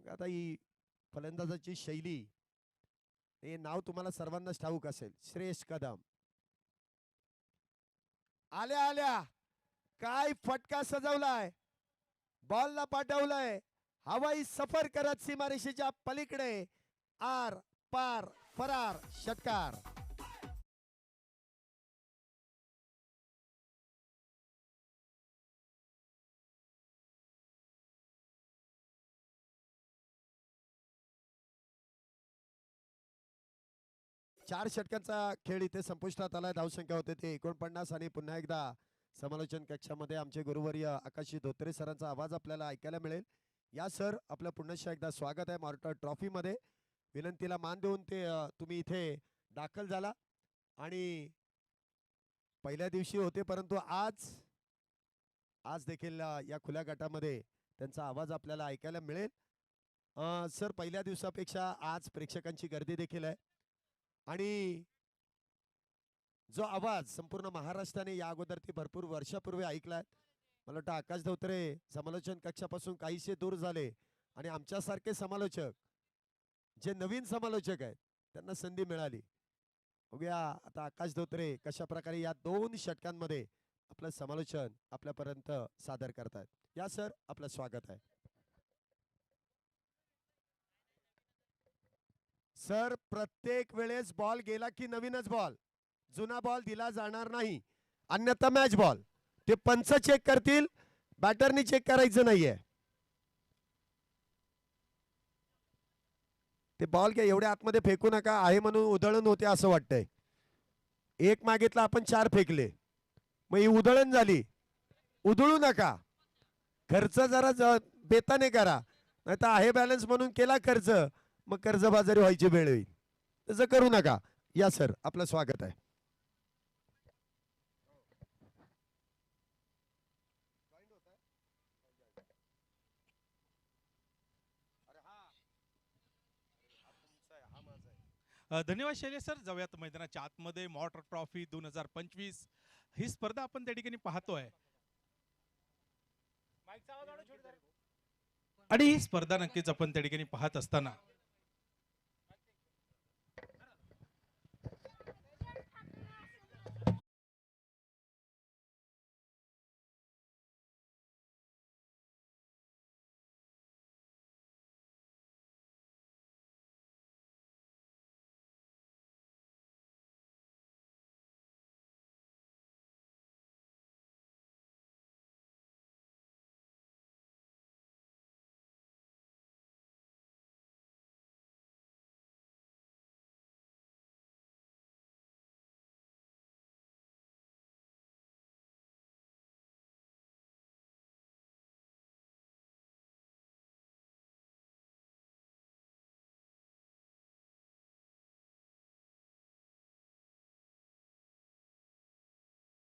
Speaker 1: आता ही फलंदाजाची शैली, हे नाव तुम्हाला सर्वांनाच ठाऊक असेल, श्रेयस कदम. आल्या आल्या काय फटका सजवलाय, बॉलला पाठवलाय हवाई सफर करत सीमारेषेच्या पलीकडे, आर पार फरार षटकार. चार षटकांचा खेळ इथे संपुष्टात आलाय. धावसंख्या होते ते 49 आणि पुन्हा एकदा समालोचन कक्षामध्ये आमचे गुरुवर्य आकाशी धोत्रे सरांचा आवाज आपल्याला ऐकायला मिळेल. या सर, आपलं पुन्हा एकदा स्वागत आहे मॉर्टर ट्रॉफी मध्ये. विनंतीला मान देऊन ते तुम्ही इथे दाखल झाला आणि पहिल्या दिवशी होते, परंतु आज देखील या खुल्या गटामध्ये त्यांचा आवाज आपल्याला ऐकायला मिळेल. सर, पहिल्या दिवसापेक्षा आज प्रेक्षकांची गर्दी देखील आहे आणि जो आवाज संपूर्ण महाराष्ट्राने या अगोदर ती भरपूर वर्षापूर्वी ऐकलाय. मला वाटतं आकाश धोत्रे समालोचन कक्षापासून काहीसे दूर झाले आणि आमच्यासारखे समालोचक, जे नवीन समालोचक आहेत, त्यांना संधी मिळाली. बघूया आता आकाश धोत्रे कशा प्रकारे या 2 षटकांमध्ये आपलं समालोचन आपल्यापर्यंत सादर करतायत. या सर, आपलं स्वागत आहे. सर, प्रत्येक वेळेस बॉल गेला की नवीनच बॉल, जुना बॉल दिला जाणार नाही, अन्यथा मॅच बॉल. ते पंच चेक करतील, बॅटरनी चेक करायचं नाहीये. ते बॉल काय एवढ्या आतमध्ये फेकू नका, आहे म्हणून उधळण होते असं वाटतंय. एक मागितला आपण 4 फेकले, मग ही उधळण झाली. उधळू नका, खर्च जरा बेताने करा, नाही तर आहे बॅलन्स म्हणून केला खर्च, मग कर्जबाजारी व्हायची वेळ येईल. तसं करू नका. या सर, आपलं स्वागत आहे.
Speaker 2: धन्यवाद शैलेश सर. जाऊयात मैदानाच्या आतमध्ये. मॉर्टर ट्रॉफी 2025 ही स्पर्धा आपण त्या ठिकाणी पाहतोय आणि ही स्पर्धा नक्कीच आपण त्या ठिकाणी पाहत असताना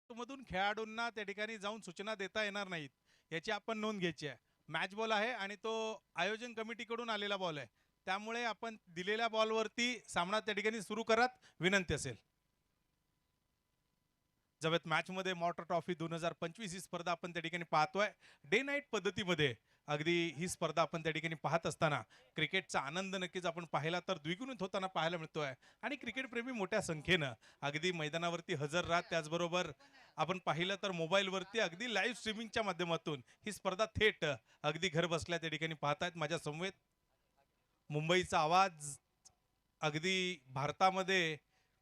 Speaker 2: मधून खेळाडूंना त्या ठिकाणी जाऊन सूचना देता येणार नाहीत, याची आपण नोंद घ्यायची आहे. मॅच बॉल आहे आणि तो आयोजन कमिटीकडून आलेला बॉल आहे, त्यामुळे आपण दिलेल्या बॉलवरती सामना त्या ठिकाणी सुरू करत विनंती असेल. जवळ मॅच मध्ये मॉर्टर ट्रॉफी 2025 ही स्पर्धा आपण त्या ठिकाणी पाहतोय डे नाईट पद्धतीमध्ये. अगदी ही स्पर्धा आपण त्या ठिकाणी पाहत असताना क्रिकेटचा आनंद नक्कीच आपण पाहिला तर द्विगुणित होताना पाहायला मिळतोय आणि क्रिकेट प्रेमी मोठ्या संख्येनं अगदी मैदानावरती हजर राहत. त्याचबरोबर आपण पाहिलं तर मोबाईलवरती अगदी लाईव्ह स्ट्रीमिंगच्या माध्यमातून ही स्पर्धा थेट अगदी घर बसल्या त्या ठिकाणी पाहतायत. माझ्या समवेत मुंबईचा आवाज, अगदी भारतामध्ये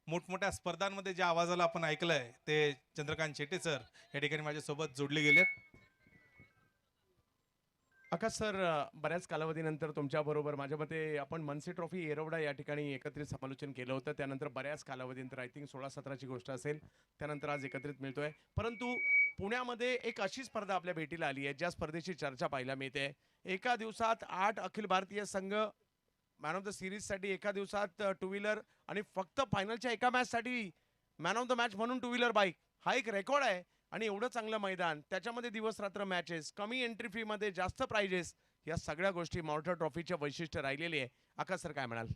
Speaker 2: मोठमोठ्या स्पर्धांमध्ये ज्या आवाजाला आपण ऐकलंय ते चंद्रकांत शेटे सर या ठिकाणी माझ्यासोबत जोडले गेलेत.
Speaker 3: आकाश सर, बऱ्याच कालावधीनंतर तुमच्या बरोबर माझ्या मते आपण मनसे ट्रॉफी येरवडा या ठिकाणी एकत्रित समालोचन केलं होतं. त्यानंतर बऱ्याच कालावधीनंतर आय थिंक 16-17ची गोष्ट असेल, त्यानंतर आज एकत्रित मिळतोय. परंतु पुण्यामध्ये एक अशी स्पर्धा आपल्या भेटीला आली आहे ज्या स्पर्धेची चर्चा पाहायला मिळते. एका दिवसात 8 अखिल भारतीय संघ मॅन ऑफ द सिरीजसाठी एका दिवसात टू व्हीलर आणि फक्त फायनलच्या एका मॅचसाठी मॅन ऑफ द मॅच म्हणून टू व्हीलर बाईक हा एक रेकॉर्ड आहे. आणि एवढं चांगलं मैदान, त्याच्यामध्ये दिवस रात्र मॅचेस, कमी एंट्री फीमध्ये जास्त प्राइजेस, या सगळ्या गोष्टी मॉर्टर ट्रॉफीच्या वैशिष्ट्य राहिलेली आहे. आकाश सर काय म्हणाल?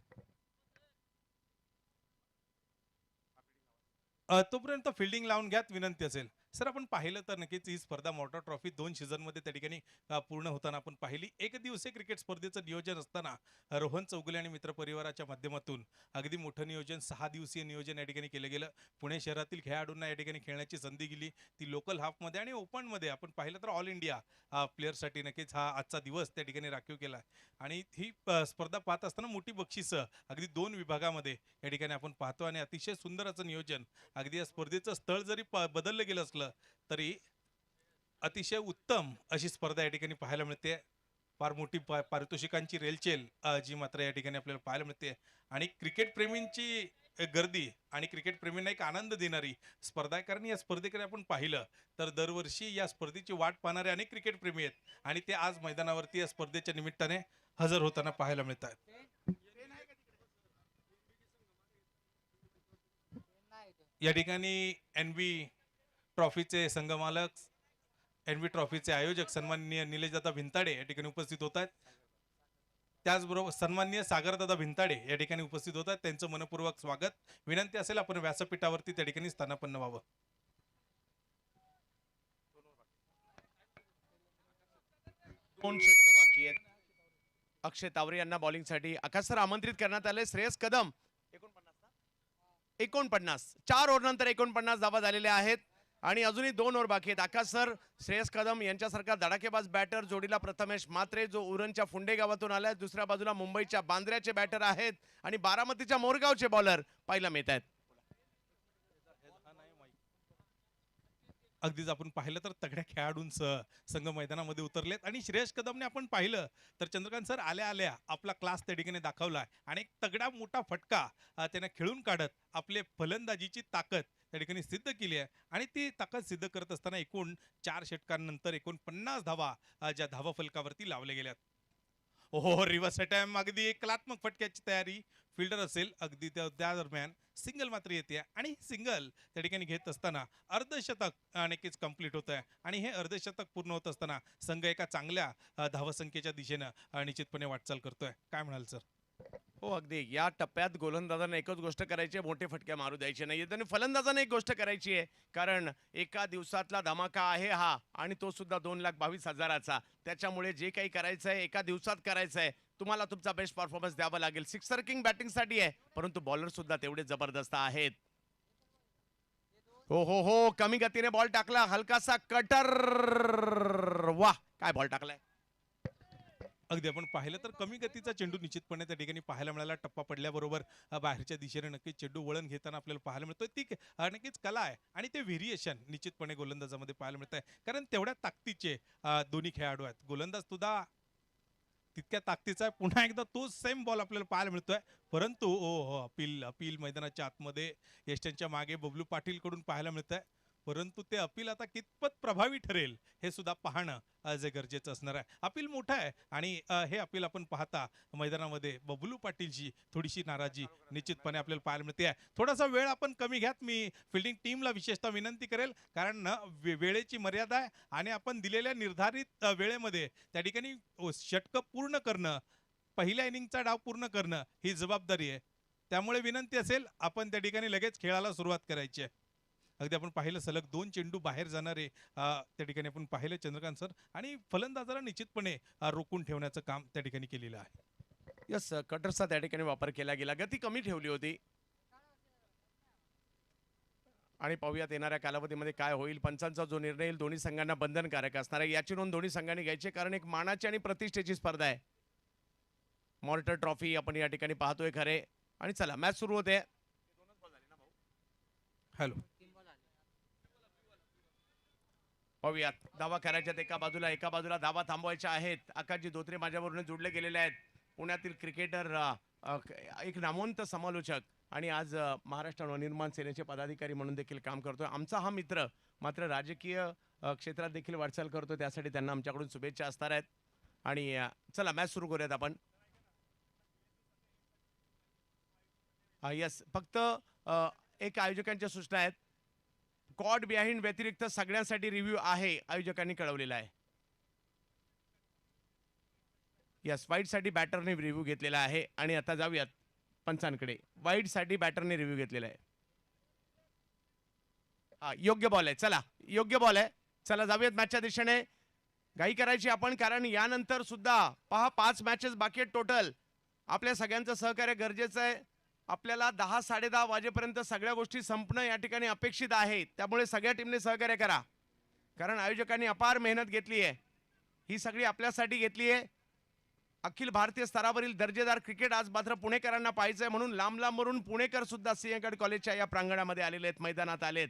Speaker 2: तोपर्यंत फिल्डिंग लावून घ्यात विनंती असेल. सर आपण पाहिलं तर नक्कीच ही स्पर्धा मॉर्टर ट्रॉफी 2 सीझनमध्ये त्या ठिकाणी पूर्ण होताना आपण पाहिली. एक दिवसीय क्रिकेट स्पर्धेचं नियोजन असताना रोहन चौगुले आणि मित्रपरिवाराच्या माध्यमातून अगदी मोठं नियोजन, 6 दिवसीय नियोजन या ठिकाणी केलं गेलं. पुणे शहरातील खेळाडूंना या ठिकाणी खेळण्याची संधी दिली, ती लोकल हाफमध्ये आणि ओपनमध्ये. आपण पाहिलं तर ऑल इंडिया प्लेयरसाठी नक्कीच हा आजचा दिवस त्या ठिकाणी राखीव केला. आणि ही स्पर्धा पाहत असताना मोठी बक्षिसं अगदी 2 विभागामध्ये या ठिकाणी आपण पाहतो आणि अतिशय सुंदर असं नियोजन. अगदी या स्पर्धेचं स्थळ जरी बदललं गेलं असलं तरी अतिशय उत्तम अशी स्पर्धा या ठिकाणी पाहायला मिळते. फार मोठी पारितोषिकांची रेलचेल जी मात्र या ठिकाणी आपल्याला पाहायला मिळते. आणि क्रिकेट प्रेमींची गर्दी आणि क्रिकेट प्रेमींना एक आनंद देणारी स्पर्धा आहे. कारण या स्पर्धेकडे आपण पाहिलं तर दरवर्षी या स्पर्धेची वाट पाहणारे अनेक क्रिकेट प्रेमी आहेत आणि ते आज मैदानावरती या स्पर्धेच्या निमित्ताने हजर होताना पाहायला मिळतात. या ठिकाणी NB ट्रॉफीचे संघमालक, NB ट्रॉफीचे आयोजक सन्माननीय निलेशदादा भिंताडे या ठिकाणी उपस्थित होत आहेत. त्याचबरोबर सन्माननीय सागरदादा भिंताडे या ठिकाणी उपस्थित होत आहेत. त्यांचं मनपूर्वक स्वागत. विनंती असेल आपण व्यासपीठावरती त्या ठिकाणी स्थानापन्न व्हावं.
Speaker 3: दोन षटकं बाकी आहेत. अक्षय तावरे यांना बॉलिंगसाठी आकाश सर आमंत्रित करण्यात आले. श्रेयस कदम 49 4 ओव्हरनंतर 49 धावा झालेल्या आहेत आणि अजूनही 2 ओव्हर बाकी आहेत. आकाश सर, श्रेयस कदम यांच्यासारखा धडाकेबाज बॅटर जोडीला प्रथमेश म्हात्रे जो उरणच्या फुंडे गावातून आलाय, दुसऱ्या बाजूला मुंबईच्या बांद्र्याचे बॅटर आहेत आणि बारामतीच्या मोरगावचे बॉलर पाहायला मिळत आहेत.
Speaker 2: अगदीच आपण पाहिलं तर तगड्या खेळाडूंसह संघ मैदानामध्ये उतरलेत आणि श्रेयस कदमने आपण पाहिलं तर चंद्रकांत सर आल्या आल्या आपला क्लास त्या ठिकाणी दाखवलाय आणि एक तगडा मोठा फटका त्याने खेळून काढत आपले फलंदाजीची ताकद त्या ठिकाणी सिद्ध केली आहे. आणि ती ताकद सिद्ध करत असताना एकूण 4 षटकांनंतर 49 धावा ज्या धावा फलकावरती लावल्या गेल्यात. ओहो, रिव्हर्स अटॅम्प, अगदी एक कलात्मक फटक्याची तयारी. फिल्डर असेल अगदी त्या दरम्यान सिंगल मात्र येते आणि सिंगल त्या ठिकाणी घेत असताना अर्धशतक नक्कीच कंप्लीट होत आहे. आणि हे अर्धशतक पूर्ण होत असताना संघ एका चांगल्या धावसंख्येच्या दिशेनं निश्चितपणे वाटचाल करतोय. काय म्हणाल सर?
Speaker 3: हो, अगदी या टप्प्यात गोलंदाजांना एकच गोष्ट करायची आहे, मोठे फटके मारू द्यायचे नाहीये. आणि फलंदाजांना एक गोष्ट करायची आहे, कारण एका दिवसातला धमाका आहे हा आणि तो सुद्धा 2,22,000चा. त्याच्यामुळे जे काही करायचं आहे एका दिवसात करायचं आहे. तुम्हाला तुमचा बेस्ट परफॉर्मन्स द्यावा लागेल. सिक्सर किंग बॅटिंगसाठी आहे, परंतु बॉलर सुद्धा तेवढे जबरदस्त आहेत. हो हो हो, कमी गतीने बॉल टाकला, हलकासा कटर. वाह, काय बॉल टाकलाय.
Speaker 2: अगदी आपण पाहिलं तर कमी गतीचा चेंडू निश्चितपणे त्या ठिकाणी पाहायला मिळाला. टप्पा पडल्याबरोबर बाहेरच्या दिशेने नक्कीच चेंडू वळण घेताना आपल्याला पाहायला मिळतोय. ती नक्कीच कला आहे आणि ते व्हेरिएशन निश्चितपणे गोलंदाजामध्ये पाहायला मिळत आहे. कारण तेवढ्या ताकदीचे दोन्ही खेळाडू आहेत. गोलंदाज सुद्धा तितक्या ताकदीचा आहे. पुन्हा एकदा तोच सेम बॉल आपल्याला पाहायला मिळतोय. परंतु हो, अपील मैदानाच्या आतमध्ये यष्ट्यांच्या मागे बबलू पाटील कडून पाहायला मिळत आहे. परंतु ते अपील आता कितपत प्रभावी ठरेल हे सुद्धा पाहणं जे गरजेचं असणार आहे. अपील मोठं आहे आणि हे अपील आपण पाहता मैदानामध्ये बबलू पाटीलची थोडीशी नाराजी निश्चितपणे आपल्याला पाहायला मिळते आहे. थोडासा वेळ आपण कमी घ्यात. मी फिल्डिंग टीमला विशेषतः विनंती करेल, कारण वेळेची मर्यादा आहे आणि आपण दिलेल्या निर्धारित वेळेमध्ये त्या ठिकाणी षटकं पूर्ण करणं, पहिल्या इनिंगचा डाव पूर्ण करणं ही जबाबदारी आहे. त्यामुळे विनंती असेल आपण त्या ठिकाणी लगेच खेळाला सुरुवात करायची आहे. अगदी आपण पाहिलं सलग 2 चेंडू बाहेर जाणारे त्या ठिकाणी आपण पाहिलं चंद्रकांत सर, आणि फलंदाजाला निश्चितपणे रोखून ठेवण्याचं काम त्या ठिकाणी केलेलं आहे.
Speaker 3: यस, कटरचा त्या ठिकाणी वापर केला गेला. गती कमी ठेवली होती आणि पाहूयात येणाऱ्या कालावधीमध्ये काय होईल. पंचांचा जो निर्णय येईल दोन्ही संघांना बंधनकारक असणार आहे. याची नोंद दोन्ही संघांनी घ्यायची, कारण एक मानाची आणि प्रतिष्ठेची स्पर्धा आहे. मॉर्टर ट्रॉफी आपण या ठिकाणी पाहतोय खरे. आणि चला मॅच सुरू होते.
Speaker 2: हॅलो,
Speaker 3: पाहूयात धावा करायच्यात एका बाजूला धावा थांबवायच्या आहेत. आकाशजी धोत्रे माझ्याबरोबर जुडले गेलेले आहेत. पुण्यातील क्रिकेटर, एक नामवंत समालोचक आणि आज महाराष्ट्र नवनिर्माण सेनेचे पदाधिकारी म्हणून देखील काम करतोय. आमचा हा मित्र मात्र राजकीय क्षेत्रात देखील वाटचाल करतो, त्यासाठी त्यांना आमच्याकडून शुभेच्छा असणार आहेत. आणि चला मॅच सुरू करूयात आपण. येस, फक्त एक आयोजकांच्या सूचना आहेत. कॉड बिहाइंड व्यतिरिक्त सगळ्यांसाठी रिव्ह्यू आहे, आयोजकांनी कळवलेला आहे. यस, वाईटसाठी बॅटरने रिव्ह्यू घेतलेला आहे. आणि आता जाऊयात पंचांकडे. वाईटसाठी बॅटरने रिव्ह्यू घेतलेला आहे. योग्य बॉल आहे, चला योग्य बॉल आहे. चला जाऊयात मॅचच्या दिशेने. घाई करायची आपण, कारण यानंतर सुद्धा पहा 5 मॅचेस बाकी आहेत टोटल. आपल्या सगळ्यांचं सहकार्य गरजेचं आहे. आपल्याला 10 10:30 वाजेपर्यंत सगळ्या गोष्टी संपणं या ठिकाणी अपेक्षित आहे. त्यामुळे सगळ्या टीमने सहकार्य करा, कारण आयोजकांनी अपार मेहनत घेतली आहे. ही सगळी आपल्यासाठी घेतली आहे. अखिल भारतीय स्तरावरील दर्जेदार क्रिकेट आज मात्र पुणेकरांना पाहायचंय, म्हणून लांब लांबवरून पुणेकर सुद्धा सिंहगड कॉलेजच्या या प्रांगणामध्ये आलेले आहेत, मैदानात आलेत.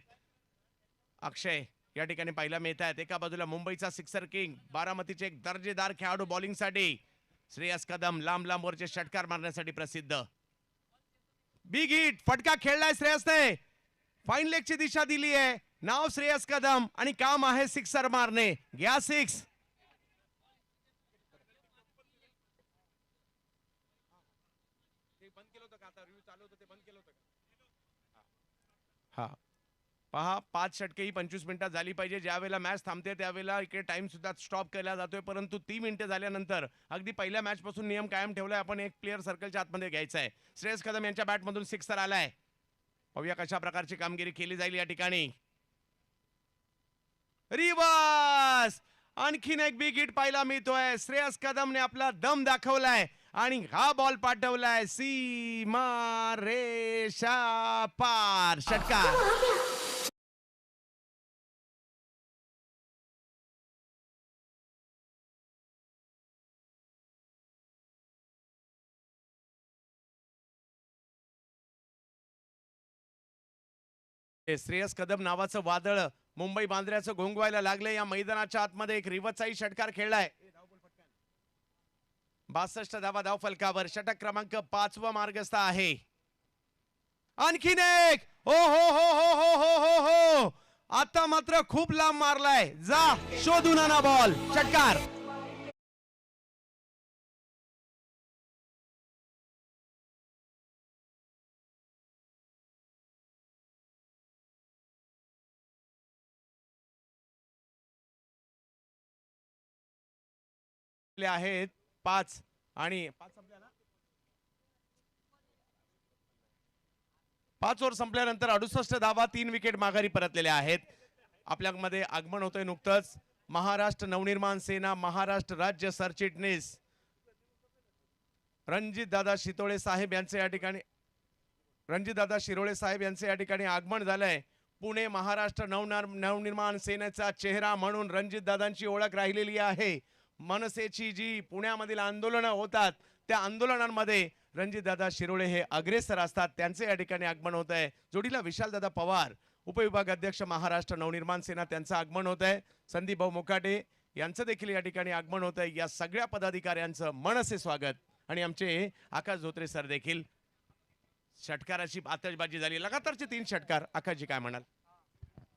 Speaker 3: अक्षय या ठिकाणी पाहायला मिळत आहेत. एका बाजूला मुंबईचा सिक्सर किंग, बारामतीचे एक दर्जेदार खेळाडू बॉलिंगसाठी. श्रेयस कदम लांब लांबवरचे षटकार मारण्यासाठी प्रसिद्ध. बिग हिट फटका खेळलाय श्रेयसने, फाईन लेगची दिशा दिली आहे. नाव श्रेयस कदम आणि काम आहे सिक्सर मारणे. घ्या 6. हा पहा, 5 षटके ही 25 मिनिटात झाली पाहिजे. ज्या वेळेला मॅच थांबते त्यावेळेला इकडे टाइम सुद्धा स्टॉप केला जातोय, परंतु 3 मिनिटं झाल्यानंतर अगदी पहिल्या मॅच पासून नियम कायम ठेवलाय आपण. एक प्लेअर सर्कलच्या आतमध्ये घ्यायचा आहे. श्रेयस कदम यांच्या बॅटमधून सिक्सर आलाय. पाहूया कशा प्रकारची कामगिरी केली जाईल या ठिकाणी. रिवर्स, आणखीन एक बिग हिट पाहायला मिळतोय. श्रेयस कदमने आपला दम दाखवलाय आणि हा बॉल पाठवलाय सीमा रेषा पार. षटकार. श्रेयस कदम नावाचं वादळ मुंबई बांद्र्याचं घोंगवायला लागले. या मैदानाच्या आतमध्ये एक रिवर्सचाही षटकार खेळलाय. 62 धावा धाव फलकावर. षटक क्रमांक 5 मार्गस्थ आहे. आणखीन एक. हो हो हो हो हो हो हो हो, आता मात्र खूप लांब मारलाय. जा शोधून आणा बॉल. षटकार. आहेत 5 आणि 5 ओव्हर संपल्यानंतर 68 धावा, 3 विकेट माघारी परतलेल्या आहेत. आपल्यामध्ये आगमन होतंय नुकतंच. महाराष्ट्र नवनिर्माण सेना महाराष्ट्र राज्य सरचिटणीस रणजितदादा शितोळे साहेब यांचे या ठिकाणी शिरोळे साहेब यांचे या ठिकाणी आगमन झालंय. पुणे महाराष्ट्र नवनिर्माण सेनेचा चेहरा म्हणून रणजितदादांची ओळख राहिलेली आहे. मनसेची जी पुण्यामधील आंदोलनं होतात त्या आंदोलनांमध्ये रणजितदादा शिरोळे हे अग्रेसर असतात. त्यांचे या ठिकाणी आगमन होत आहे. जोडीला विशालदादा पवार उपविभाग अध्यक्ष महाराष्ट्र नवनिर्माण सेना, त्यांचं आगमन होत आहे. संदीप भाऊ मोकाटे यांचं देखील या ठिकाणी आगमन होत आहे. या सगळ्या पदाधिकाऱ्यांचं मनसे स्वागत. आणि आमचे आकाश धोत्रे सर देखील. षटकाराची आतषबाजी झाली. लगातारचे 3 षटकार. आकाशजी काय म्हणाल?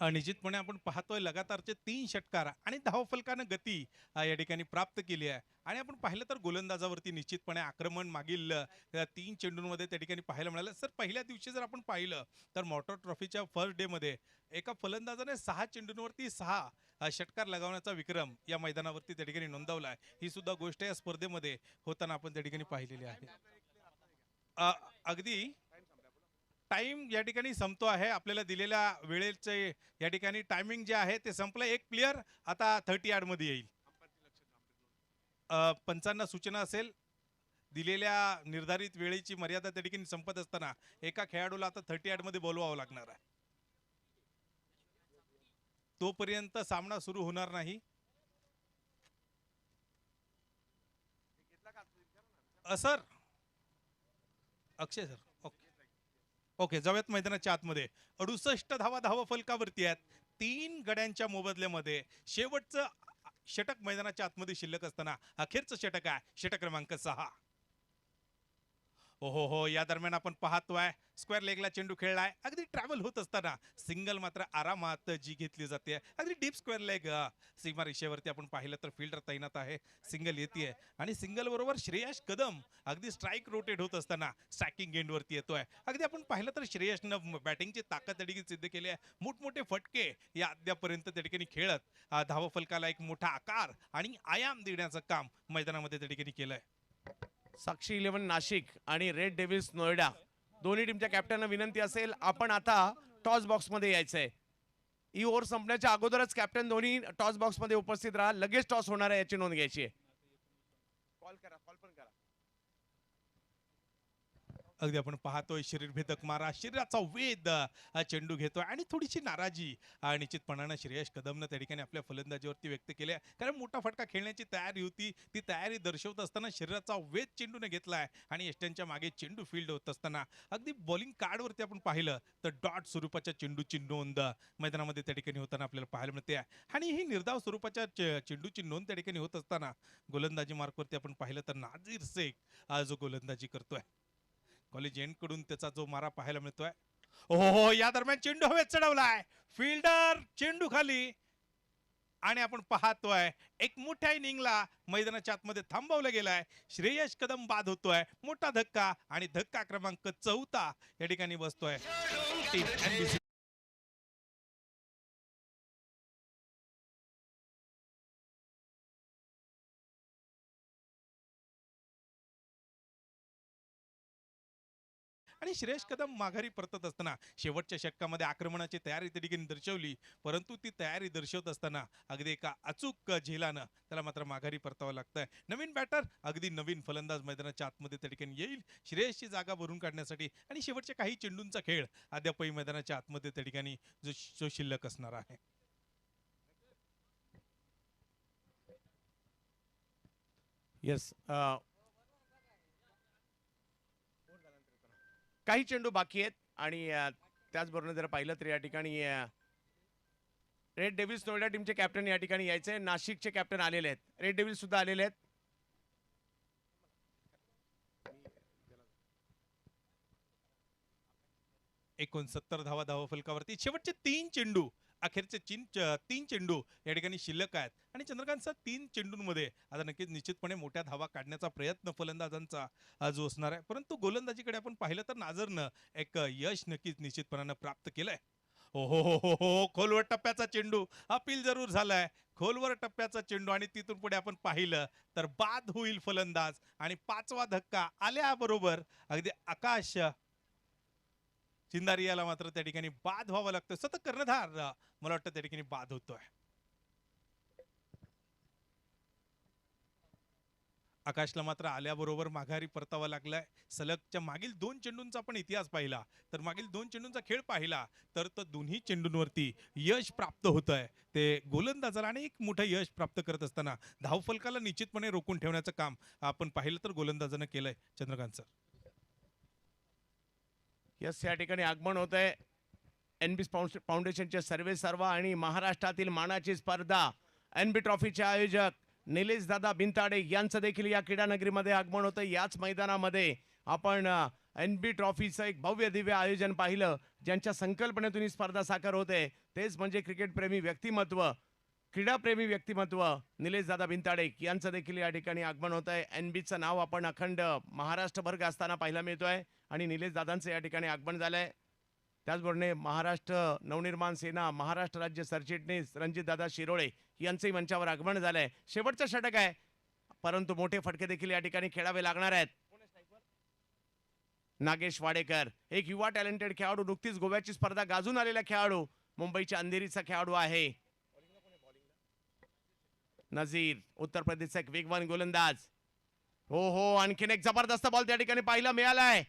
Speaker 2: निश्चितपणे आपण पाहतोय लगातारचे 3 षटकार आणि धावफलकानं गती या ठिकाणी प्राप्त केली आहे. आणि आपण पाहिलं तर गोलंदाजावरती निश्चितपणे आक्रमण मागील 3 चेंडूंमध्ये त्या ठिकाणी पाहायला मिळालं. सर पहिल्या दिवशी जर आपण पाहिलं तर मोटर ट्रॉफीच्या फर्स्ट डे मध्ये एका फलंदाजाने 6 चेंडूंवरती 6 षटकार लगावण्याचा विक्रम या मैदानावरती त्या ठिकाणी नोंदवला आहे. ही सुद्धा गोष्ट या स्पर्धेमध्ये होताना आपण त्या ठिकाणी पाहिलेली आहे. अगदी टाइम या ठिकाणी संपतो आहे. आपल्याला दिलेल्या वेळेचे या ठिकाणी टायमिंग जे आहे ते संपलं. एक प्लेयर आता 30 यार्ड मध्ये येईल. पंचांना सूचना असेल, दिलेल्या निर्धारित वेळेची मर्यादा त्या ठिकाणी संपत असताना एका खेळाडूला आता 30 यार्ड मध्ये बोलवावं लागणार आहे. तोपर्यंत सामना सुरू होणार नाही. सर अक्षय सर ओके जाऊयात मैदानाच्या आतमध्ये. 68 धावा धावा फलकावरती आहेत. 3 गड्यांच्या मोबदल्यामध्ये शेवटचं षटक मैदानाच्या आतमध्ये शिल्लक असताना अखेरचं षटक आहे षटक क्रमांक 6. ओहो हो, या दरम्यान आपण पाहतोय स्क्वेअर लेगला चेंडू खेळलाय. अगदी ट्रॅव्हल होत असताना सिंगल मात्र आरामात जी घेतली जाते, अगदी डीप स्क्वेअर लेग सीमा रेषेवरती आपण पाहिलं तर फिल्डर तैनात आहे. सिंगल येते आणि सिंगल बरोबर श्रेयस कदम अगदी स्ट्राईक रोटेट होत असताना स्ट्रायकिंग एंडवरती येतोय. अगदी आपण पाहिलं तर श्रेयसनं बॅटिंगची ताकद त्या ठिकाणी सिद्ध केली आहे. मोठमोठे फटके या अद्यापर्यंत त्या ठिकाणी खेळत धावफलकाला एक मोठा आकार आणि आयाम देण्याचं काम मैदानामध्ये त्या ठिकाणी केलंय.
Speaker 3: साक्षी 11 नाशिक आणि रेड डेव्हिल्स नोएडा दोन्ही टीमच्या कॅप्टनना विनंती असेल आपण आता टॉस बॉक्स मध्ये यायचंय. ही ओव्हर संपण्याच्या अगोदरच कॅप्टन दोन्ही टॉस बॉक्स मध्ये उपस्थित राहा. लगेच टॉस होणार आहे याची नोंद घ्यायची आहे. कॉल पण करा.
Speaker 2: अगदी आपण पाहतोय शरीरभेदक मारा, शरीराचा वेध चेंडू घेतोय आणि थोडीशी नाराजी निश्चितपणानं श्रेयस कदमनं त्या ठिकाणी आपल्या फलंदाजीवरती व्यक्त केली आहे. कारण मोठा फटका खेळण्याची तयारी होती, ती तयारी दर्शवत असताना शरीराचा वेध चेंडूने घेतलाय आणि यष्ट्यांच्या मागे चेंडू फील्ड होत असताना अगदी बॉलिंग कार्डवरती आपण पाहिलं तर डॉट स्वरूपाच्या चेंडूची नोंद मैदानामध्ये त्या ठिकाणी होताना आपल्याला पाहायला मिळते आहे. आणि ही निर्धाव स्वरूपाच्या चेंडूची नोंद त्या ठिकाणी होत असताना गोलंदाजी मार्कवरती आपण पाहिलं तर नाझीर शेख जो गोलंदाजी करतोय, कॉलेज एंड कडून त्याचा जो मारा पाहायला मिळतोय. हो, या दरम्यान चेंडू हवेत चढवलाय, फिल्डर चेंडू खाली आणि आपण पाहतोय एक मोठ्या इनिंगला मैदानाच्या आतमध्ये थांबवलं गेलाय. श्रेयस कदम बाद होतोय, मोठा धक्का आणि धक्का क्रमांक 4 या ठिकाणी बसतोय. टीम NBC आणि श्रेयस कदम माघारी परतत असताना शेवटच्या षटकामध्ये आक्रमणाची तयारी त्या ठिकाणी दर्शवली, परंतु ती तयारी दर्शवत असताना अगदी एका अचूक झेलानं त्याला मात्र माघारी परतावं लागतंय. नवीन बॅटर अगदी नवीन फलंदाज मैदानाच्या आतमध्ये त्या ठिकाणी येईल श्रेयसची जागा भरून काढण्यासाठी आणि शेवटच्या काही चेंडूंचा खेळ अद्यापही मैदानाच्या आतमध्ये त्या ठिकाणी जो शिल्लक असणार आहे.
Speaker 3: येस, काही चेंडू बाकी आहेत आणि त्याचबरोबर जर पाहिलं तर या ठिकाणी रेड डेव्हिल्स नोएडा टीमचे कॅप्टन या ठिकाणी यायचे. नाशिकचे कॅप्टन आलेले आहेत, रेड डेव्हिल्स सुद्धा आलेले आहेत.
Speaker 2: 69 धावा धावफलकावरती शेवटचे 3 चेंडू, अखेरचे 3 चेंडू या ठिकाणी शिल्लक आहेत आणि चंद्रकांत सर 3 चेंडूंमध्ये आता नक्कीच निश्चितपणे मोठ्या धावा काढण्याचा प्रयत्न फलंदाजांचा जो असणार आहे. परंतु गोलंदाजीकडे आपण पाहिलं तर नाझरनं एक यश नक्कीच निश्चितपणानं प्राप्त केलंय. हो, खोलवर टप्प्याचा चेंडू अपील जरूर झालाय. खोलवर टप्प्याचा चेंडू आणि तिथून पुढे आपण पाहिलं तर बाद होईल फलंदाज आणि 5वा धक्का आल्याबरोबर अगदी आकाश चिंदारियाला मात्र त्या ठिकाणी बाद व्हावं लागतं. सतत कर्णधार मला वाटतं त्या ठिकाणी बाद होतोय. आकाशला मात्र आल्याबरोबर माघारी परतावा लागलाय. सलगच्या मागील 2 चेंडूंचा आपण इतिहास पाहिला तर मागील 2 चेंडूंचा खेळ पाहिला तर दोन्ही चेंडूंवरती यश प्राप्त होत आहे. ते गोलंदाजाला आणि एक मोठं यश प्राप्त करत असताना धावफलकाला निश्चितपणे रोखून ठेवण्याचं काम आपण पाहिलं तर गोलंदाजानं केलंय. चंद्रकांत सर,
Speaker 3: यस, या ठिकाणी आगमन होत आहे NB फाउंडेशनचे सर्वे सर्वा आणि महाराष्ट्रातील मानाची स्पर्धा NB ट्रॉफीचे आयोजक निलेश दादा बिनताडे यांचं देखील या क्रीडा नगरीमध्ये आगमन होतं. याच मैदानामध्ये आपण NB ट्रॉफीचं एक भव्य दिव्य आयोजन पाहिलं. ज्यांच्या संकल्पनेतून ही स्पर्धा साकार होते तेच म्हणजे क्रिकेटप्रेमी व्यक्तिमत्व, क्रीडाप्रेमी व्यक्तिमत्व निलेश दादा बिनताडे यांचं देखील या ठिकाणी आगमन होत आहे. NBचं नाव आपण अखंड महाराष्ट्रभर गाजताना पाहायला मिळतोय आणि निलेश दादांचं या ठिकाणी आगमन झालंय. त्याचबरोबर महाराष्ट्र नवनिर्माण सेना महाराष्ट्र राज्य सरचिटणीस रणजित दादा शिरोळे यांचंही मंचावर आगमन झालंय. शेवटचं षटक आहे परंतु मोठे फटके देखील या ठिकाणी खेळावे लागणार आहेत. नागेश वाडेकर एक युवा टॅलेंटेड खेळाडू, नुकतीच गोव्याची स्पर्धा गाजून आलेला खेळाडू, मुंबईच्या अंधेरीचा खेळाडू आहे. नजीर उत्तर प्रदेशचा एक वेगवान गोलंदाज. हो, आणखीन एक जबरदस्त बॉल त्या ठिकाणी पाहायला मिळालाय.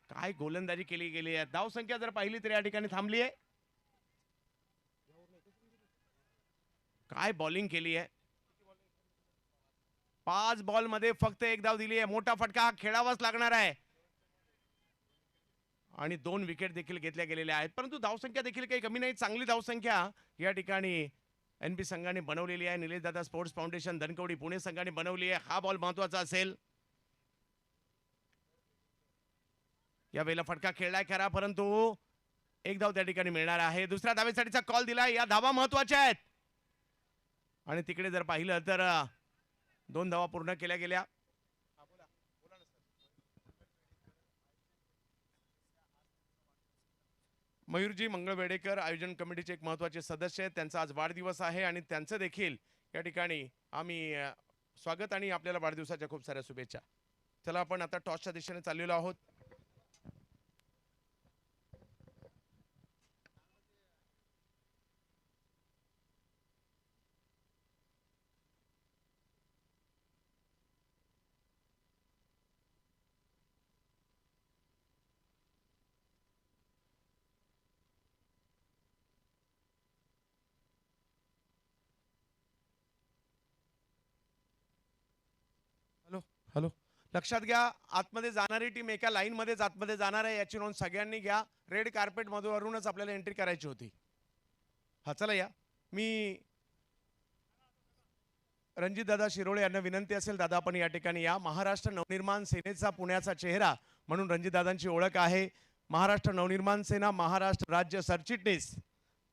Speaker 3: काय गोलंदाजी केली गेली आहे. धाव संख्या जर पाहिली तर या ठिकाणी थांबली आहे. काय बॉलिंग केली आहे. 5 बॉल मध्ये फक्त 1 धाव दिली आहे. मोठा फटका हा खेळावाच लागणार आहे आणि 2 विकेट देखील घेतल्या गेलेल्या आहेत. परंतु धावसंख्या देखील काही कमी नाही, चांगली धावसंख्या या ठिकाणी NB संघाने बनवलेली आहे. निलेश दादा स्पोर्ट्स फाउंडेशन धनकवडी पुणे संघाने बनवली आहे. हा बॉल महत्वाचा असेल. या वेळेला फटका खेळलाय खरा, परंतु एक धाव त्या ठिकाणी मिळणार आहे. दुसऱ्या धावेसाठीचा कॉल दिलाय. या धावा महत्वाच्या आहेत आणि तिकडे जर पाहिलं तर 2 धावा पूर्ण केल्या गेल्या. मयूरजी मंगळवेडेकर आयोजन कमिटीचे एक महत्त्वाचे सदस्य आहेत. त्यांचा आज वाढदिवस आहे आणि त्यांचं देखील या ठिकाणी आम्ही स्वागत आणि आपल्याला वाढदिवसाच्या खूप साऱ्या शुभेच्छा. चला आपण आता टॉसच्या दिशेने चाललेलो आहोत. हॅलो, लक्षात घ्या, आतमध्ये जाणारी टीम एका लाईन मध्येच आतमध्ये जाणार आहे याची नोंद सगळ्यांनी घ्या. रेड कार्पेट मधूनच आपल्याला एंट्री करायची होती. हा चला या. मी रणजित दादा शिरोळे यांना विनंती असेल, दादा आपण या ठिकाणी या. महाराष्ट्र नवनिर्माण सेनेचा पुण्याचा चेहरा म्हणून रणजित दादांची ओळख आहे. महाराष्ट्र नवनिर्माण सेना, महाराष्ट्र राज्य सरचिटणीस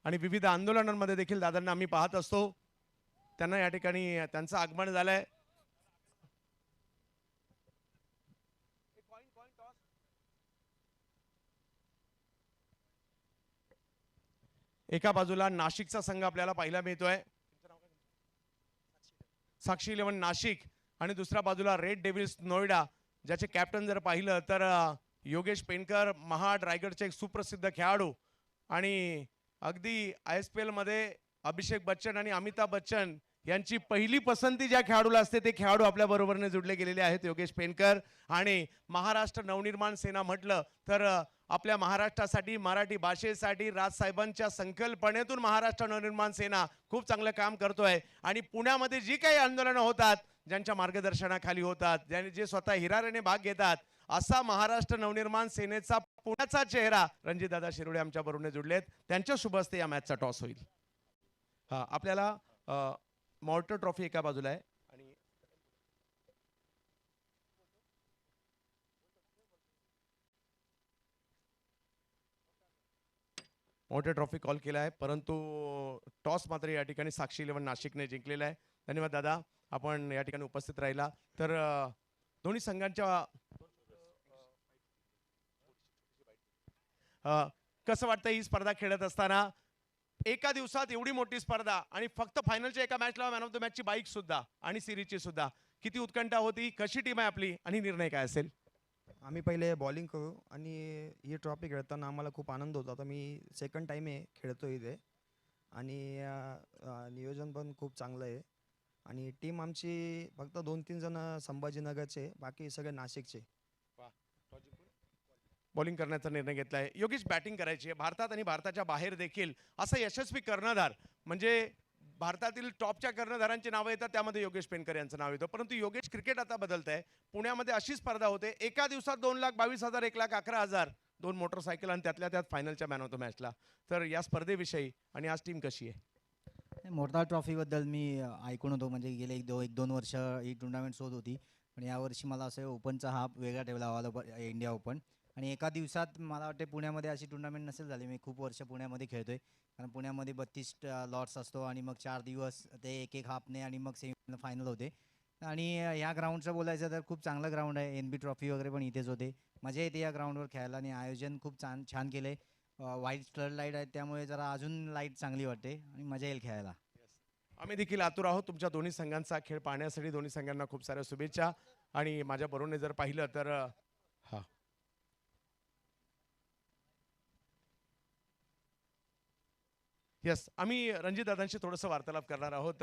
Speaker 3: आणि विविध आंदोलनांमध्ये देखील दादांना आम्ही पाहत असतो. त्यांना या ठिकाणी त्यांचं आगमन झालंय. एका बाजूला नाशिकचा संघ आपल्याला पाहायला मिळतोय, साक्षी 11 नाशिक, आणि दुसऱ्या बाजूला रेड डेव्हिल्स नोएडा, ज्याचे कॅप्टन जर पाहिलं तर योगेश पेनकर, महाड रायगडचे एक सुप्रसिद्ध खेळाडू आणि अगदी ISPL मध्ये अभिषेक बच्चन आणि अमिताभ बच्चन यांची पहिली पसंती ज्या खेळाडूला असते ते खेळाडू आपल्या बरोबरने जुडले गेलेले आहेत, योगेश पेनकर. आणि महाराष्ट्र नवनिर्माण सेना म्हटलं तर आपल्या महाराष्ट्रासाठी, मराठी भाषेसाठी राजसाहेबांच्या संकल्पनेतून महाराष्ट्र नवनिर्माण सेना खूप चांगलं काम करतोय. आणि पुण्यामध्ये जी काही आंदोलनं होतात, ज्यांच्या मार्गदर्शनाखाली होतात, ज्यांनी जे स्वतः हिराऱ्याने भाग घेतात, असा महाराष्ट्र नवनिर्माण सेनेचा पुण्याचा चेहरा रणजितदादा शिरोळे आमच्या बरोबर जुडलेत. त्यांच्या शुभ हस्ते या मॅचचा टॉस होईल. हा, आपल्याला मॉर्टर ट्रॉफी एका बाजूला आहे आणि मॉर्टर ट्रॉफी कॉल केला आहे, परंतु टॉस मात्र या ठिकाणी साक्षी 11 नाशिकने जिंकलेला आहे. धन्यवाद दादा, आपण या ठिकाणी उपस्थित राहिला. तर दोन्ही संघांच्या कसं वाटतं ही स्पर्धा खेळत असताना? एका दिवसात एवढी मोठी स्पर्धा आणि फक्त फायनलच्या एका मॅचला मॅन ऑफ द मॅचची बाईक सुद्धा आणि सिरीजची सुद्धा. किती उत्कंठा होती, कशी टीम आहे आपली आणि निर्णय काय असेल?
Speaker 4: आम्ही पहिले बॉलिंग करू आणि ही ट्रॉफी खेळताना आम्हाला खूप आनंद होता. आता मी सेकंड टाईम आहे खेळतो इथे आणि नियोजन पण खूप चांगलं आहे आणि टीम आमची फक्त 2-3 जण संभाजीनगरचे, बाकी सगळे नाशिकचे.
Speaker 3: बॉलिंग करण्याचा निर्णय घेतलाय. योगेश, बॅटिंग करायची आहे भारतात आणि भारताच्या बाहेर देखील. असा यशस्वी कर्णधार म्हणजे भारतातील टॉपच्या कर्णधारांची नावं येतात, त्यामध्ये योगेश पेनकर यांचं नाव येतं. परंतु योगेश, क्रिकेट आता बदलत आहे. पुण्यामध्ये अशी स्पर्धा होते, एका दिवसात 2,22,000, 1,11,000, 2 मोटरसायकल आणि त्यातल्या त्यात फायनलच्या मॅन ऑफ द मॅचला. तर या स्पर्धेविषयी आणि आज टीम कशी आहे?
Speaker 5: मोरताळ ट्रॉफीबद्दल मी ऐकून होतो, म्हणजे गेले एक दोन वर्ष ही टुर्नामेंट्स होत होती, पण यावर्षी मला असं ओपनचा हा वेगळा ठेवला हवा, इंडिया ओपन. आणि एका दिवसात मला वाटते पुण्यामध्ये अशी टुर्नामेंट नसेल झाली. मी खूप वर्ष पुण्यामध्ये खेळतोय, कारण पुण्यामध्ये 32 लॉट्स असतो आणि मग 4 दिवस ते एक हाफने आणि मग सेमी फायनल होते. आणि ह्या ग्राउंडचं बोलायचं तर खूप चांगलं ग्राउंड आहे. NB ट्रॉफी वगैरे पण इथेच होते. मजा येते या ग्राउंडवर खेळायला आणि आयोजन खूप छान केलं आहे. व्हाईट स्टड लाईट आहेत, त्यामुळे जरा अजून लाईट चांगली वाटते आणि मजा येईल खेळायला.
Speaker 3: आम्ही देखील आतुर आहोत तुमच्या दोन्ही संघांचा खेळ पाहण्यासाठी. दोन्ही संघांना खूप साऱ्या शुभेच्छा. आणि माझ्या बरोबरने जर पाहिलं तर हा, यस, आम्ही रणजित दादांशी थोडंसं वार्तालाप करणार आहोत.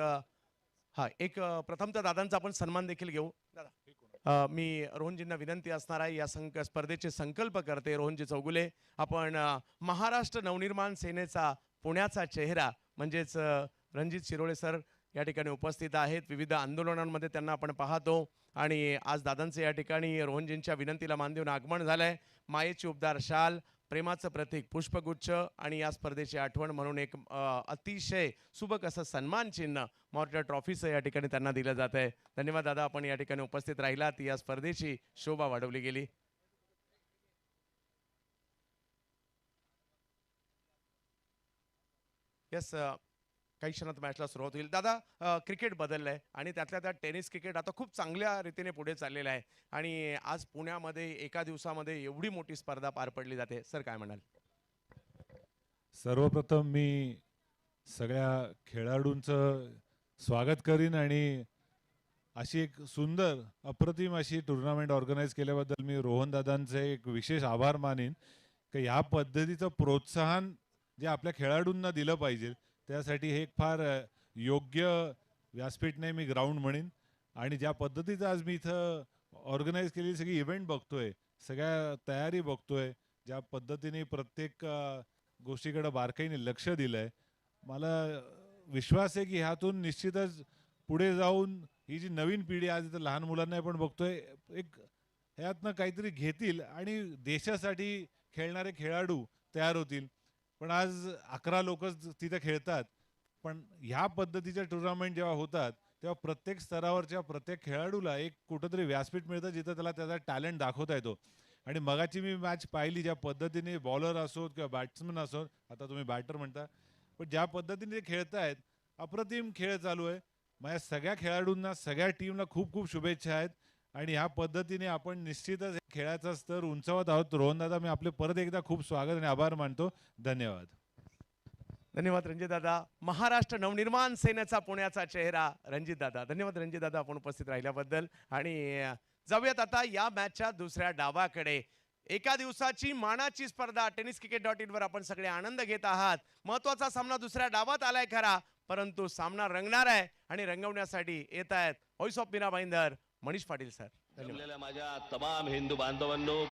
Speaker 3: हा, एक प्रथमतः दादांचा आपण सन्मान देखील घेऊ. दादा, मी रोहनजींना विनंती असणार आहे, या स्पर्धेचे संकल्प करते रोहनजी चौगुले. आपण महाराष्ट्र नवनिर्माण सेनेचा पुण्याचा चेहरा म्हणजेच रणजित शिरोळे सर या ठिकाणी उपस्थित आहेत. विविध आंदोलनांमध्ये त्यांना आपण पाहतो आणि आज दादांचे या ठिकाणी रोहनजींच्या विनंतीला मान देऊन आगमन झालंय. मायेची उबदार शाल, प्रेमाचं प्रतीक पुष्पगुच्छ आणि या स्पर्धेची आठवण म्हणून एक अतिशय सुबक असं सन्मान चिन्ह मॉर्टर ट्रॉफीचं या ठिकाणी त्यांना दिलं जात आहे. धन्यवाद दादा, आपण या ठिकाणी उपस्थित राहिलात. या स्पर्धेची शोभा वाढवली गेली. येस, काही क्षणात मॅचला सुरुवात होईल. दादा, क्रिकेट बदललंय आणि त्यातल्या त्यात टेनिस क्रिकेट आता खूप चांगल्या रीतीने पुढे चाललेलं आहे आणि आज पुण्यामध्ये एका दिवसामध्ये एवढी मोठी स्पर्धा पार पडली जाते. सर काय म्हणाल?
Speaker 6: सर्वप्रथम मी सगळ्या खेळाडूंचं स्वागत करीन आणि अशी एक सुंदर अप्रतिम अशी टुर्नामेंट ऑर्गनाईज केल्याबद्दल मी रोहन दादांचे एक विशेष आभार मानेन की ह्या पद्धतीचं प्रोत्साहन जे आपल्या खेळाडूंना दिलं पाहिजे त्यासाठी हे एक फार योग्य व्यासपीठ नाही, मी ग्राउंड म्हणेन. आणि ज्या पद्धतीचं आज मी इथं ऑर्गनाईज केलेली सगळी इव्हेंट बघतोय, सगळ्या तयारी बघतोय, ज्या पद्धतीने प्रत्येक गोष्टीकडे बारकाईने लक्ष दिलंय, मला विश्वास आहे की ह्यातून निश्चितच पुढे जाऊन ही जी नवीन पिढी आज इथं लहान मुलांना पण बघतोय, एक ह्यातनं काहीतरी घेतील आणि देशासाठी खेळणारे खेळाडू तयार होतील. पण आज 11 लोकच तिथे खेळतात, पण ह्या पद्धतीच्या टुर्नामेंट जेव्हा होतात तेव्हा प्रत्येक स्तरावरच्या प्रत्येक खेळाडूला एक कुठंतरी व्यासपीठ मिळतं जिथं त्याला त्याचा टॅलेंट दाखवता येतो. आणि मगाची मी मॅच पाहिली, ज्या पद्धतीने बॉलर असोत किंवा बॅट्समन असोत, आता तुम्ही बॅटर म्हणता, पण ज्या पद्धतीने ते खेळतायत अप्रतिम खेळ चालू आहे. माझ्या सगळ्या खेळाडूंना, सगळ्या टीमला खूप खूप शुभेच्छा आहेत आणि ह्या पद्धतीने आपण निश्चितच खेळाचा स्तर उंचावत आहोत. रोहन दादा, मी आपले परत एकदा खूप स्वागत आणि आभार मानतो. धन्यवाद.
Speaker 3: धन्यवाद रणजित दादा. महाराष्ट्र नवनिर्माण सेनेचा पुण्याचा चेहरा रणजित दादा. धन्यवाद रणजित दादा आपण उपस्थित राहिल्याबद्दल. आणि जाऊयात आता या मॅचच्या दुसऱ्या डावाकडे. एका दिवसाची मानाची स्पर्धा tenniscricket.in वर आपण सगळे आनंद घेत आहात. महत्वाचा सामना दुसऱ्या डावात आलाय खरा, परंतु सामना रंगणार आहे आणि रंगवण्यासाठी येत आहेत voice of Mira Bhayandar Manish Patil sir. धन्यवाद.
Speaker 7: जमलेल्या माझ्या तमाम हिंदू बांधवांनो,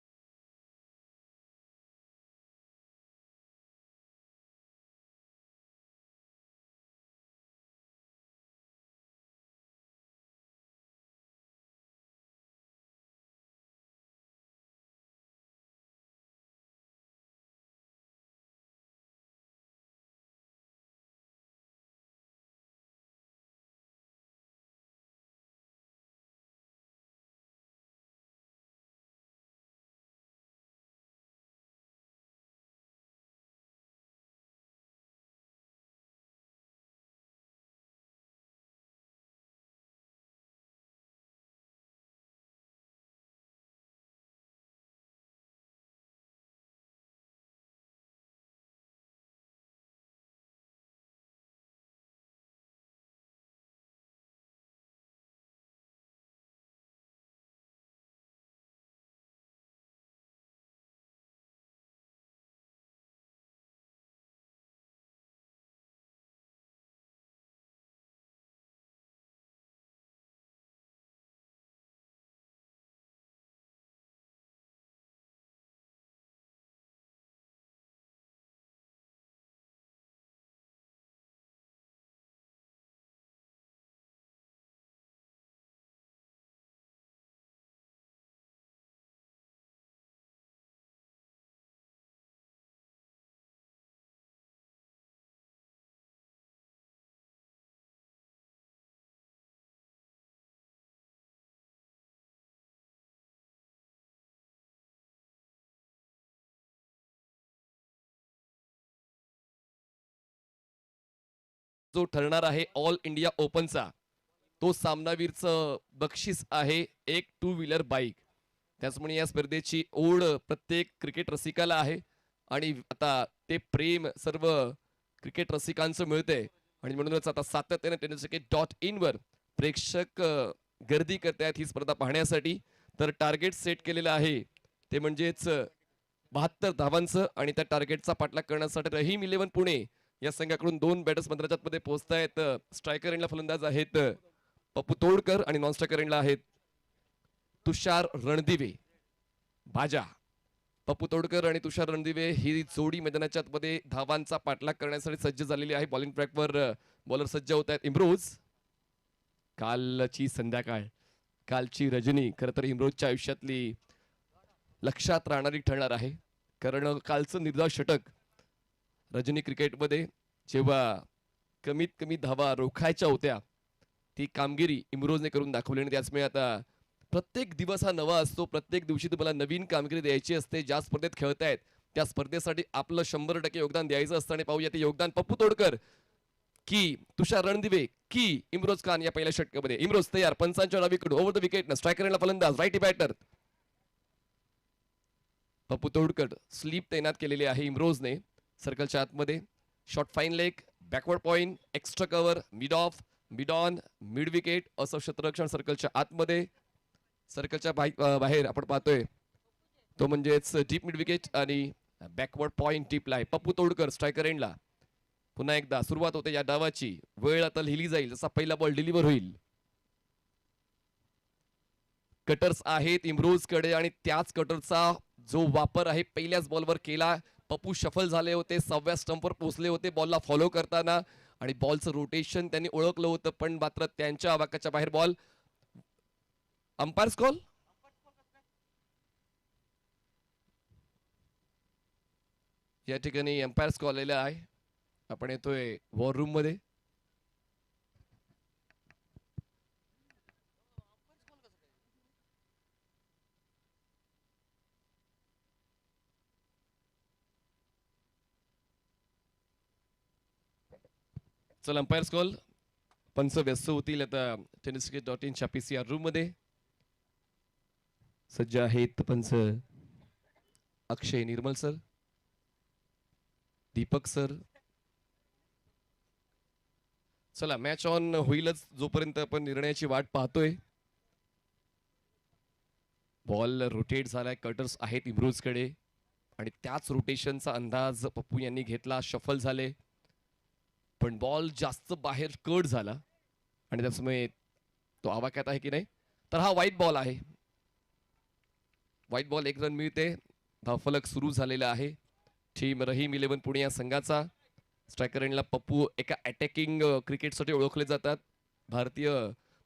Speaker 7: जो ठरणार आहे ऑल इंडिया ओपनचा, तो सामनावीरचं बक्षीस आहे एक 2 व्हीलर बाईक. त्याचमुळे या स्पर्धेची ओढ प्रत्येक क्रिकेट रसिकाला आहे आणि आता ते प्रेम सर्व क्रिकेट रसिकांचं मिळतंय आणि म्हणूनच आता सातत्याने tenniscricket.in वर प्रेक्षक गर्दी करतायत ही स्पर्धा पाहण्यासाठी. तर टार्गेट सेट केलेलं आहे ते म्हणजेच 72 धावांचं आणि त्या टार्गेटचा पाठलाग करण्यासाठी रहीम 11 पुणे या संघाकडून 2 बॅटर्स मध्ये पोहोचतायत. स्ट्रायकर एंडला फलंदाज आहेत पप्पू तोडकर आणि नॉन स्ट्रायकर एंडला आहेत तुषार रणदिवे. बाजा पप्पू तोडकर आणि तुषार रणदिवे ही जोडी मैदानाच्या आतमध्ये धावांचा पाठलाग करण्यासाठी सज्ज झालेली आहे. बॉलिंग ट्रॅकवर बॉलर सज्ज होत आहेत. इम्रोज, कालची संध्याकाळ, कालची रजनी खरं तर इम्रोजच्या आयुष्यातली लक्षात राहणारी ठरणार आहे. कारण कालचं निर्धाव षटक रजनी क्रिकेटमध्ये जेव्हा कमीत कमी धावा रोखायच्या होत्या ती कामगिरी इम्रोजने करून दाखवली. आणि त्याचमुळे आता प्रत्येक दिवस हा नवा असतो, प्रत्येक दिवशी तुम्हाला नवीन कामगिरी द्यायची असते. ज्या स्पर्धेत खेळतायत त्या स्पर्धेसाठी आपलं 100% योगदान द्यायचं असतं. आणि पाहूया ते योगदान पप्पू तोडकर की तुषार रणदिवे की इम्रोज खान या पहिल्या षटकामध्ये. इम्रोज तयार, पंचांच्या डावीकडून ओव्हर द विकेट स्ट्रायकरला फलंदाज righty batter Pappu Todkar. Slip तैनात केलेली आहे इम्रोजने सर्कलच्या आतमध्ये. Short fine leg, backward point, extra cover, mid off, mid on, mid wicket असं क्षेत्ररक्षण सर्कलच्या आतमध्ये. सर्कलच्या बाहेर आपण पाहतोय तो म्हणजेच डीप मिड विकेट आणि बॅकवर्ड पॉइंट टिपला आहे पप्पू तोडकर स्ट्रायकर एंडला. पुन्हा एकदा सुरुवात होते या डावाची. वेळ आता लिहिली जाईल जसा पहिला बॉल डिलिव्हर होईल. कटर्स आहेत इम्रोज कडे आणि त्याच कटरचा जो वापर आहे पहिल्याच बॉलवर केला. पप्पू शफल झाले होते, 6व्या स्टंपवर पोहोचले होते बॉलला फॉलो करताना आणि बॉलचं रोटेशन त्यांनी ओळखलं होतं, पण मात्र त्यांच्या आवाक्याच्या बाहेर बॉल. Umpires call. या ठिकाणी अंपायर्स कॉल आलेला आहे. आपण येतोय वॉर रूम मध्ये. चला अंपायर्स कॉल. पंच व्यस्त होतील आता tenniscricket.in PCR रूम मध्ये. सज्ज आहेत पंच अक्षय निर्मल सर, दीपक सर. चला मॅच ऑन होईलच जोपर्यंत आपण निर्णयाची वाट पाहतोय. बॉल रोटेट झालाय, कटर्स आहेत इम्रोज कडे आणि त्याच रोटेशनचा अंदाज पप्पू यांनी घेतला. शफल झाले पण बॉल जास्त बाहेर कट झाला आणि त्यामुळे तो आवाक्यात आहे की नाही. तर हा व्हाईट बॉल आहे. व्हाईट बॉल, 1 रन मिळते. धावफलक सुरू झालेला आहे. टीम रहीम 11 पुणे या संघाचा. स्ट्रायकर एंडला पप्पू एका अटॅकिंग क्रिकेटसाठी ओळखले जातात. भारतीय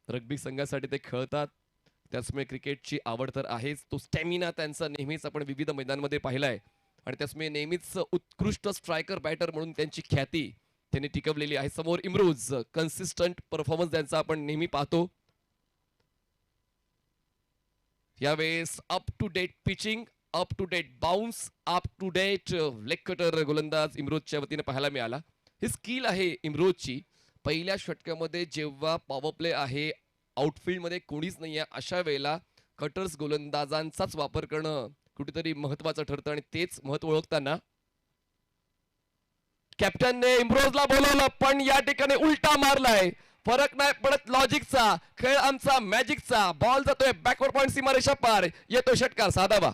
Speaker 7: रग्बी संघासाठी ते खेळतात, त्याचमुळे क्रिकेटची आवड तर आहेच. तो स्टॅमिना त्यांचा नेहमीच आपण विविध मैदानामध्ये पाहिलाय आणि त्याचमुळे नेहमीच उत्कृष्ट स्ट्रायकर बॅटर म्हणून त्यांची ख्याती त्यांनी टिकवलेली आहे. समोर इम्रोज, कन्सिस्टंट परफॉर्मन्स त्यांचा आपण नेहमी पाहतो. यावेळेस up to date pitching, up to date bounce, up to date leg cutter गोलंदाज इम्रोजच्या वतीने पाहायला मिळाला. ही स्किल आहे इम्रोजची. पहिल्या षटकामध्ये जेव्हा पॉवर प्ले आहे, आउटफील्ड मध्ये कोणीच नाहीये, अशा वेळेला कटर्स गोलंदाजांचाच वापर करणं कुठेतरी महत्वाचं ठरतं आणि तेच महत्व ओळखताना कॅप्टनने इम्रोजला बोलवलं पण या ठिकाणी उलटा मारलाय. फरक नाही पडत लॉजिकचा, खेळ आमचा मॅजिकचा. बॉल जातोय बॅकवर्ड पॉइंट सीमारेषा पार. येतो षटकार साधावा.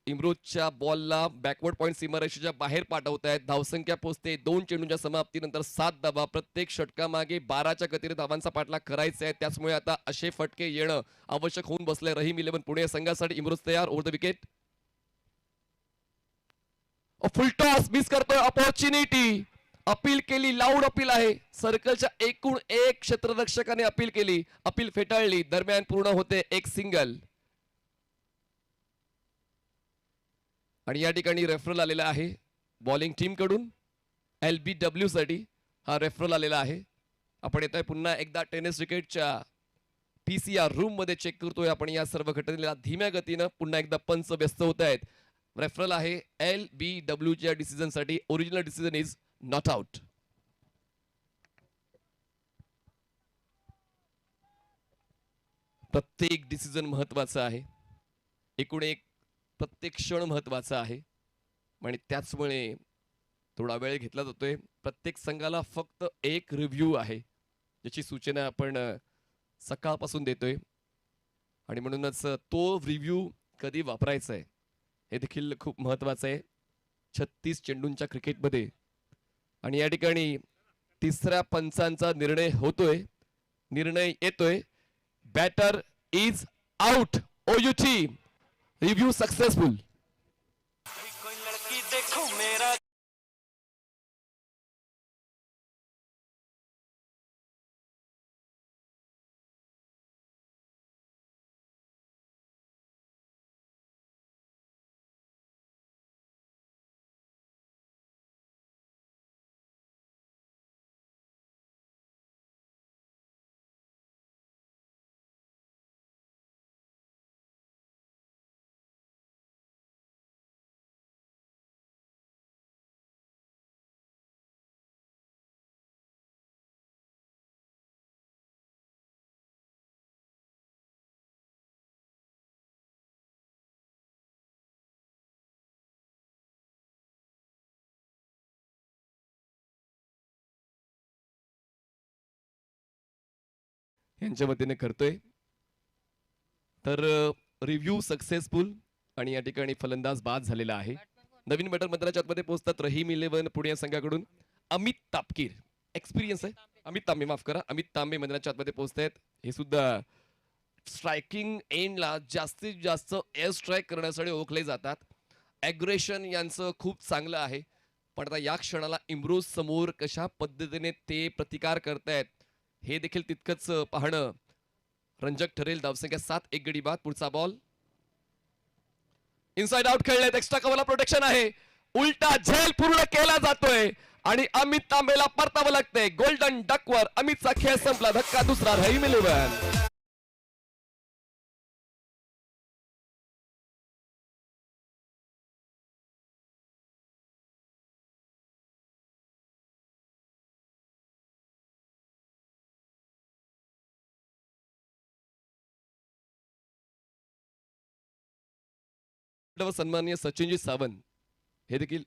Speaker 7: इम्रोजच्या बॉलला बॅकवर्ड पॉइंट सीमारेषेच्या बाहेर पाठवतायत. धावसंख्या पोहोचते 2 चेंडूंच्या समाप्तीनंतर 7 धावा. प्रत्येक षटकामागे 12च्या गतीने धावांचा पाठलाग करायचा आहे. त्याचमुळे आता असे फटके येणं आवश्यक होऊन बसलंय रहीम 11 पुणे संघासाठी. इम्रोज तयार, over the wicket. Full toss miss करतोय अपॉर्च्युनिटी. अपील केली, लाऊड अपील आहे. सर्कलच्या एकूण 1 क्षेत्ररक्षकाने अपील केली, अपील फेटाळली. दरम्यान पूर्ण होते एक सिंगल आणि या ठिकाणी रेफरल आलेला आहे बॉलिंग टीम कडून. LBW साठी हा रेफरल आलेला आहे. आपण येतोय पुन्हा एकदा टेनिस क्रिकेटच्या PCR रूम मध्ये चेक करतोय आपण या सर्व घटनेला धीम्या गतीनं. पुन्हा एकदा पंच व्यस्त होत आहेत. रेफरल आहे LBW च्या डिसिजन साठी. Original decision is not out. प्रत्येक डिसिजन महत्वाचा आहे. एकूण एक प्रत्येक क्षण महत्वाचा आहे आणि त्याचमुळे थोडा वेळ घेतला जातोय. प्रत्येक संघाला फक्त एक रिव्ह्यू आहे ज्याची सूचना आपण सकाळपासून देतोय आणि म्हणूनच तो रिव्ह्यू कधी वापरायचा आहे हे देखील खूप महत्वाचं आहे 36 चेंडूंच्या क्रिकेटमध्ये. आणि या ठिकाणी तिसऱ्या पंचांचा निर्णय होतोय, निर्णय येतोय. Batter is out. OUT review successful. यांच्या वतीने करतोय. तर रिव्ह्यू सक्सेसफुल आणि या ठिकाणी फलंदाज बाद झालेला आहे. नवीन बॅटर मैदानाच्या आतमध्ये पोहोचतात रहीम 11 पुणे या संघाकडून अमित तापकीर. एक्सपिरियन्स आहे अमित तांबे, माफ करा, अमित तांबे मैदानाच्या आतमध्ये पोहोचतायत. हे सुद्धा स्ट्रायकिंग एंडला जास्तीत जास्त एअर स्ट्राईक करण्यासाठी ओळखले जातात. ॲग्रेशन यांचं खूप चांगलं आहे, पण आता या क्षणाला इम्रोज समोर कशा पद्धतीने ते प्रतिकार करतायत हे देखील तितकंच पाहणं रंजक ठरेल. धावसंख्या 7, 1 गडी बाद. पुढचा बॉल इनसाइड आउट खेळलेत. एक्स्ट्रा कव्हरला प्रोटेक्शन आहे. उलटा झेल पूर्ण केला जातोय आणि अमित तांबेला परतावं लागतंय. गोल्डन डकवर अमितचा खेळ संपला. धक्का दुसरा रहीम 11. सन्माननीय सचिनजी सावंत हे देखील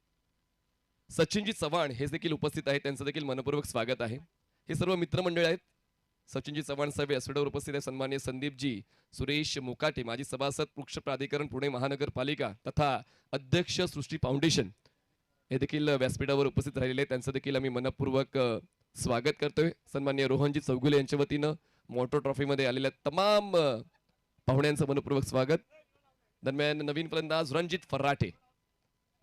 Speaker 7: सचिनजी चव्हाण हे देखील उपस्थित आहेत. त्यांचं देखील मनपूर्वक स्वागत आहे. हे सर्व मित्रमंडळ आहेत. सचिनजी चव्हाण साहेब व्यासपीठावर उपस्थित आहे. सन्माननीय संदीपजी सुरेश मुकाटे माजी सभासद वृक्ष प्राधिकरण पुणे महानगरपालिका तथा अध्यक्ष सृष्टी फाउंडेशन हे देखील व्यासपीठावर उपस्थित राहिलेले आहेत. त्यांचं देखील आम्ही मनपूर्वक स्वागत करतोय. सन्माननीय रोहनजी चौगुले यांच्या वतीनं मोटो ट्रॉफीमध्ये आलेल्या तमाम पाहुण्यांचं मनपूर्वक स्वागत. दरम्यान नवीन फलंदाज रणजित फराटे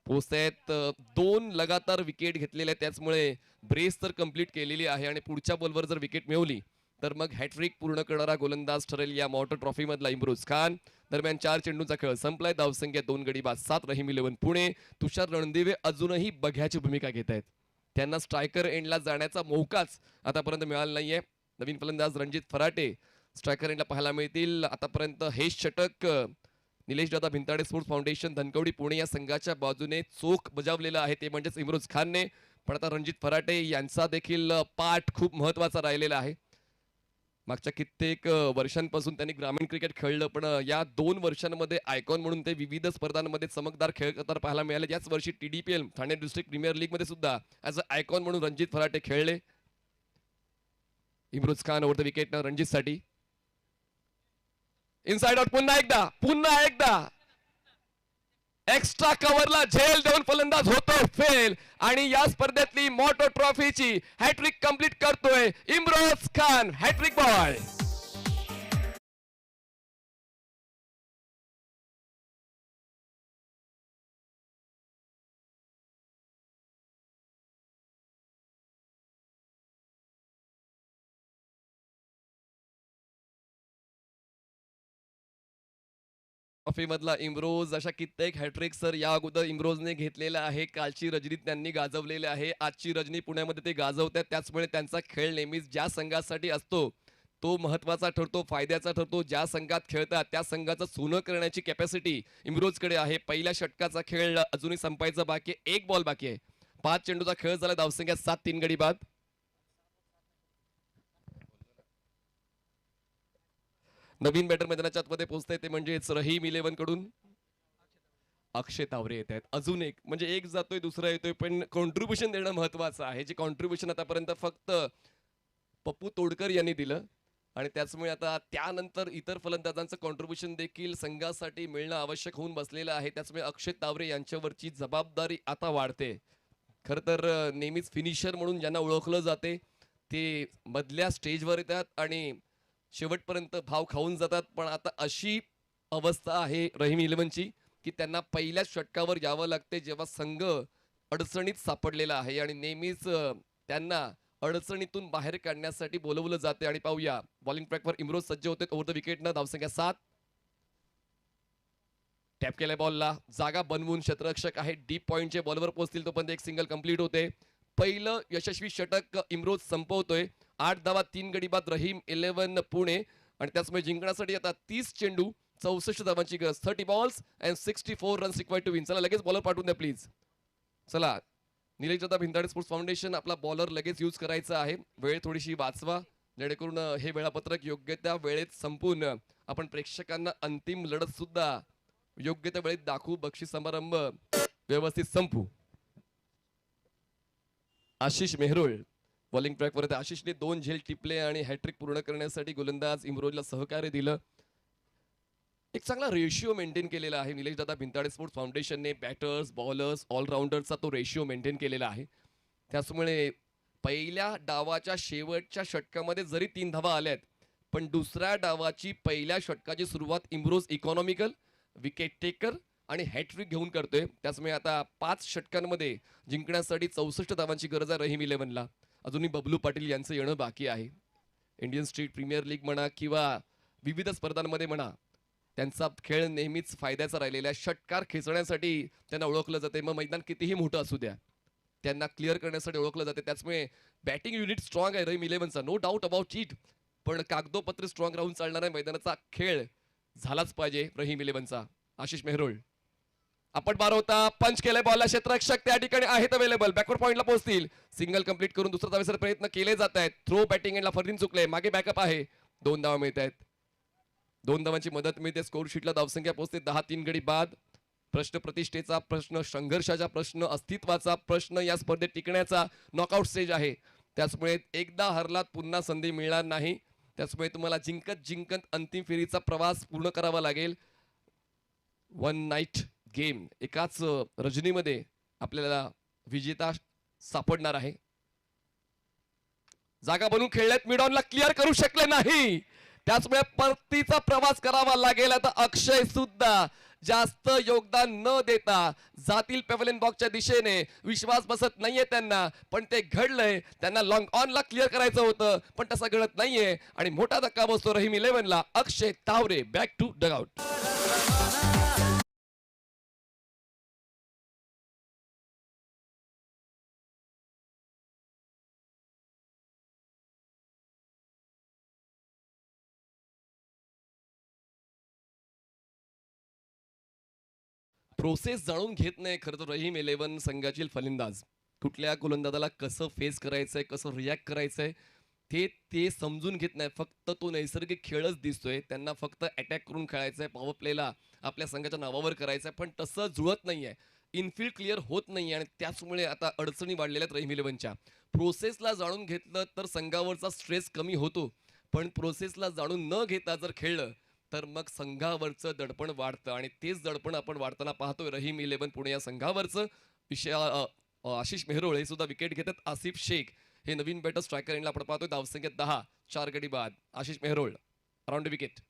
Speaker 7: पोहोचतायत. 2 लगातार विकेट घेतलेल्या आहेत, त्याचमुळे ब्रेस तर कंप्लीट केलेली आहे आणि पुढच्या बॉलवर जर विकेट मिळवली तर मग हॅट्रिक पूर्ण करणारा गोलंदाज ठरेल या मोटो ट्रॉफी मधला इम्रोज खान. दरम्यान 4 चेंडूंचा खेळ संपलाय. धावसंख्या 2 गडी बाद. 7 रहीम 11 पुणे. तुषार रणदिवे अजूनही बघ्याची भूमिका घेत आहेत. त्यांना स्ट्रायकर एंडला जाण्याचा मौकाच आतापर्यंत मिळाला नाहीये. नवीन फलंदाज रणजित फराटे स्ट्रायकर एंडला पाहायला मिळतील. आतापर्यंत हे षटक निलेश दादा भिंताडे स्पोर्ट्स फाउंडेशन धनकवडी पुणे या संघाच्या बाजूने चोख बजावलेला आहे, ते म्हणजेच इम्रोज खानने. पण आता रणजित फराटे यांचा देखील पाठ खूप महत्वाचा राहिलेला आहे. मागच्या कित्येक वर्षांपासून त्यांनी ग्रामीण क्रिकेट खेळलं, पण या 2 वर्षांमध्ये आयकॉन म्हणून ते विविध स्पर्धांमध्ये चमकदार खेळ करताना पाहायला मिळाले. याच वर्षी TDPL Thane district premier league मध्ये सुद्धा ॲज अ आयकॉन म्हणून रणजित फराटे खेळले. Imroz Khan over the wicket Ranjit साठी. इनसाइड आउट पुन्हा एकदा एक्स्ट्रा कव्हरला झेल देऊन फलंदाज होतो फेल आणि या स्पर्धेतली मोटो ट्रॉफीची हॅट्रिक कंप्लीट करतोय Imroz Khan. Hattrick boy. Trophy मधला इम्रोज अशा कित्येक हॅट्रिक सर या अगोदर इम्रोजने घेतलेला आहे. कालची रजनी त्यांनी गाजवलेली आहे. आजची रजनी पुण्यामध्ये ते गाजवतात. त्याचमुळे त्यांचा खेळ नेहमीच ज्या संघासाठी असतो तो महत्वाचा ठरतो, फायद्याचा ठरतो. ज्या संघात खेळतात त्या संघाचं सोनं करण्याची कॅपॅसिटी इम्रोजकडे आहे. पहिल्या षटकाचा खेळ अजूनही संपायचा बाकी आहे. 1 बॉल बाकी आहे. 5 चेंडूचा खेळ झाला. धावसंख्या 7, 3 गडी बाद. नवीन बॅटर मैदानाच्या आतमध्ये पोहोचताय ते म्हणजेच रहीम 11 कडून अक्षय तावरे येत आहेत. अजून एक म्हणजे एक जातोय दुसरा येतोय, पण कॉन्ट्रीब्युशन देणं महत्वाचं आहे. जे कॉन्ट्रीब्युशन आतापर्यंत फक्त पप्पू तोडकर यांनी दिलं आणि त्याचमुळे आता त्यानंतर इतर फलंदाजांचं कॉन्ट्रीब्युशन देखील संघासाठी मिळणं आवश्यक होऊन बसलेलं आहे. त्याचमुळे अक्षय तावरे यांच्यावरची जबाबदारी आता वाढते. खरं तर नेहमीच फिनिशर म्हणून ज्यांना ओळखलं जाते ते मधल्या स्टेजवर येतात आणि शेवटपर्यंत भाव खाऊन जातात. पण आता अशी अवस्था आहे रहीम 11ची की त्यांना पहिल्याच षटकावर यावं लागते जेव्हा संघ अडचणीत सापडलेला आहे आणि नेहमीच त्यांना अडचणीतून बाहेर काढण्यासाठी बोलवलं जाते. आणि पाहूया बॉलिंग ट्रॅकवर इम्रोज सज्ज होते ओव्हर द विकेटनं. धावसंख्या 7. टॅप केलाय बॉलला. जागा बनवून क्षेत्ररक्षक आहे. डीप पॉइंटचे बॉलवर पोहोचतील तोपर्यंत एक सिंगल कंप्लीट होते. पहिलं यशस्वी षटक इम्रोज संपवतोय. 8 धावा 3 गडी बाद रहीम 11 पुणे आणि त्याचमुळे जिंकण्यासाठी आता 30 चेंडू 64 धावांची गरज. 30 balls and 64 runs required to win. चला लगेच बॉलर पाठवून द्या प्लीज. चला निलेश दादा भिंताडे स्पोर्ट्स फाउंडेशन आपला बॉलर लगेच यूज करायचा आहे. वेळ थोडीशी वाचवा जेणेकरून हे वेळापत्रक योग्य त्या वेळेत संपून आपण प्रेक्षकांना अंतिम लढत सुद्धा योग्य त्या वेळेत दाखवू. बक्षीस समारंभ व्यवस्थित संपू. आशिष मेहरोळ बॉलिंग ट्रॅकवर आशिषने 2 झेल टिपले आणि हॅट्रिक पूर्ण करण्यासाठी गोलंदाज इम्रोजला सहकार्य दिलं. एक चांगला रेशिओ मेंटेन केलेला आहे निलेश दादा भिंताडे स्पोर्ट्स फाउंडेशनने. बॅटर्स बॉलर्स ऑलराऊंडरचा तो रेशिओ मेंटेन केलेला आहे. त्यामुळे पहिल्या डावाच्या शेवटच्या षटकामध्ये जरी 3 धावा आल्यात, पण दुसऱ्या डावाची पहिल्या षटकाची सुरुवात इम्रोज इकॉनॉमिकल विकेट टेकर आणि हॅट्रिक घेऊन करतोय. त्यामुळे आता 5 षटकांमध्ये जिंकण्यासाठी 64 धावांची गरज आहे रहीम इलेव्हनला. अजूनही बबलू पाटील यांचं येणं बाकी आहे. इंडियन स्ट्रीट प्रीमियर लीग म्हणा किंवा विविध स्पर्धांमध्ये म्हणा, त्यांचा खेळ नेहमीच फायद्याचा राहिलेला आहे. षटकार खेचण्यासाठी त्यांना ओळखलं जाते. मग मैदान कितीही मोठं असू द्या, त्यांना क्लिअर करण्यासाठी ओळखलं जाते. त्यामुळे बॅटिंग युनिट स्ट्रॉंग आहे रहीम इलेव्हनचा, नो डाऊट अबाउट इट. पण कागदोपत्री स्ट्रॉंग राहून चालणाऱ्या मैदानाचा खेळ झालाच पाहिजे रहीम इलेव्हनचा. आशिष मेहरोळ आपण बारवता पंच केलाय बॉलला. क्षेत्ररक्षक त्या ठिकाणी आहेत अवेलेबल. बॅकवर्ड पॉइंटला पोहोचतील. सिंगल कंप्लीट करून दुसरा धावेसाठी प्रयत्न केले जात आहेत. थ्रो बॅटिंग एंडला फरदीन चुकले. मागे बॅकअप आहे. 2 धावा मिळत आहेत. 2 धावांची मदत मिळते. स्कोर शीटला धावसंख्या पोहोचते 10-3 गडी बाद. प्रश्न प्रतिष्ठेचा प्रश्न, संघर्षाचा प्रश्न, अस्तित्वाचा प्रश्न, या स्पर्धेत टिकण्याचा नॉकआउट स्टेज आहे. त्याचमुळे एकदा हरलात पुन्हा संधी मिळणार नाही. त्याचमुळे तुम्हाला जिंकत जिंकत अंतिम फेरीचा प्रवास पूर्ण करावा लागेल. 1 नाईट गेम, एकाच रजनीमध्ये आपल्याला विजेता सापडणार आहे. जागा बनवून खेळल्यात, मिडॉनला क्लिअर करू शकले नाही. त्याचमुळे परतीचा प्रवास करावा लागेल. आता अक्षय सुद्धा जास्त योगदान न देता जातील पेव्हलियन बॉक्सच्या दिशेने. विश्वास बसत नाहीये त्यांना, पण ते घडलंय. त्यांना लॉंग ऑनला क्लिअर करायचं होतं, पण तसं घडत नाहीये आणि मोठा धक्का बसतो रहीम इलेव्हनला. Akshay Taware back to dugout. Process जाणून घेत नाही खरं तर रहीम इलेव्हन संघातील फलंदाज. कुठल्या गोलंदाजाला कसं फेस करायचंय, कसं रिॲक्ट करायचंय ते समजून घेत नाही. फक्त तो नैसर्गिक खेळच दिसतोय. त्यांना फक्त अटॅक करून खेळायचंय, पॉवर प्लेला आपल्या संघाच्या नावावर करायचंय, पण तसं जुळत नाहीये. इनफिल्ड क्लिअर होत नाहीये आणि त्याचमुळे आता अडचणी वाढलेल्या आहेत रहीम इलेव्हनच्या. प्रोसेसला जाणून घेतलं तर संघावरचा स्ट्रेस कमी होतो, पण प्रोसेसला जाणून न घेता जर खेळलं तर मग संघावरचं दडपण वाढतं आणि तेच दडपण आपण वाढताना पाहतोय रहीम इलेव्हन पुणे या संघावरचं. आशिष मेहरोळ हे सुद्धा विकेट घेतात. आसिफ शेख हे नवीन बॅटर स्ट्रायकर यांना आपण पाहतोय. धावसंख्या 10, 4 गडी बाद. Ashish Mehrol around wicket.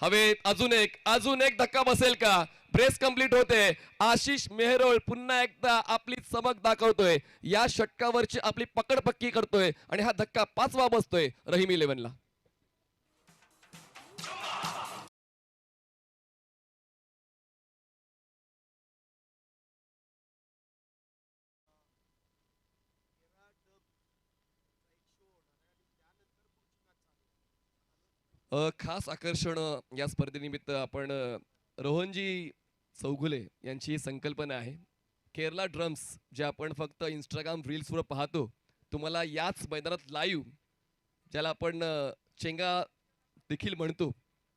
Speaker 7: हवेत अजून एक धक्का बसेल का? ब्रेस कंप्लीट होते. आशिष मेहरोळ पुन्हा एकदा आपली चमक दाखवतोय. या षटकावरची आपली पकड पक्की करतोय आणि हा धक्का 5वा बसतोय रहीम इलेव्हनला. खास आकर्षण या स्पर्धेनिमित्त आपण रोहनजी चौगुले यांची संकल्पना आहे. केरला ड्रम्स, जे आपण फक्त इंस्टाग्राम रील्सवर पाहतो, तुम्हाला याच मैदानात लाईव्ह, ज्याला आपण चेंगा देखील म्हणतो,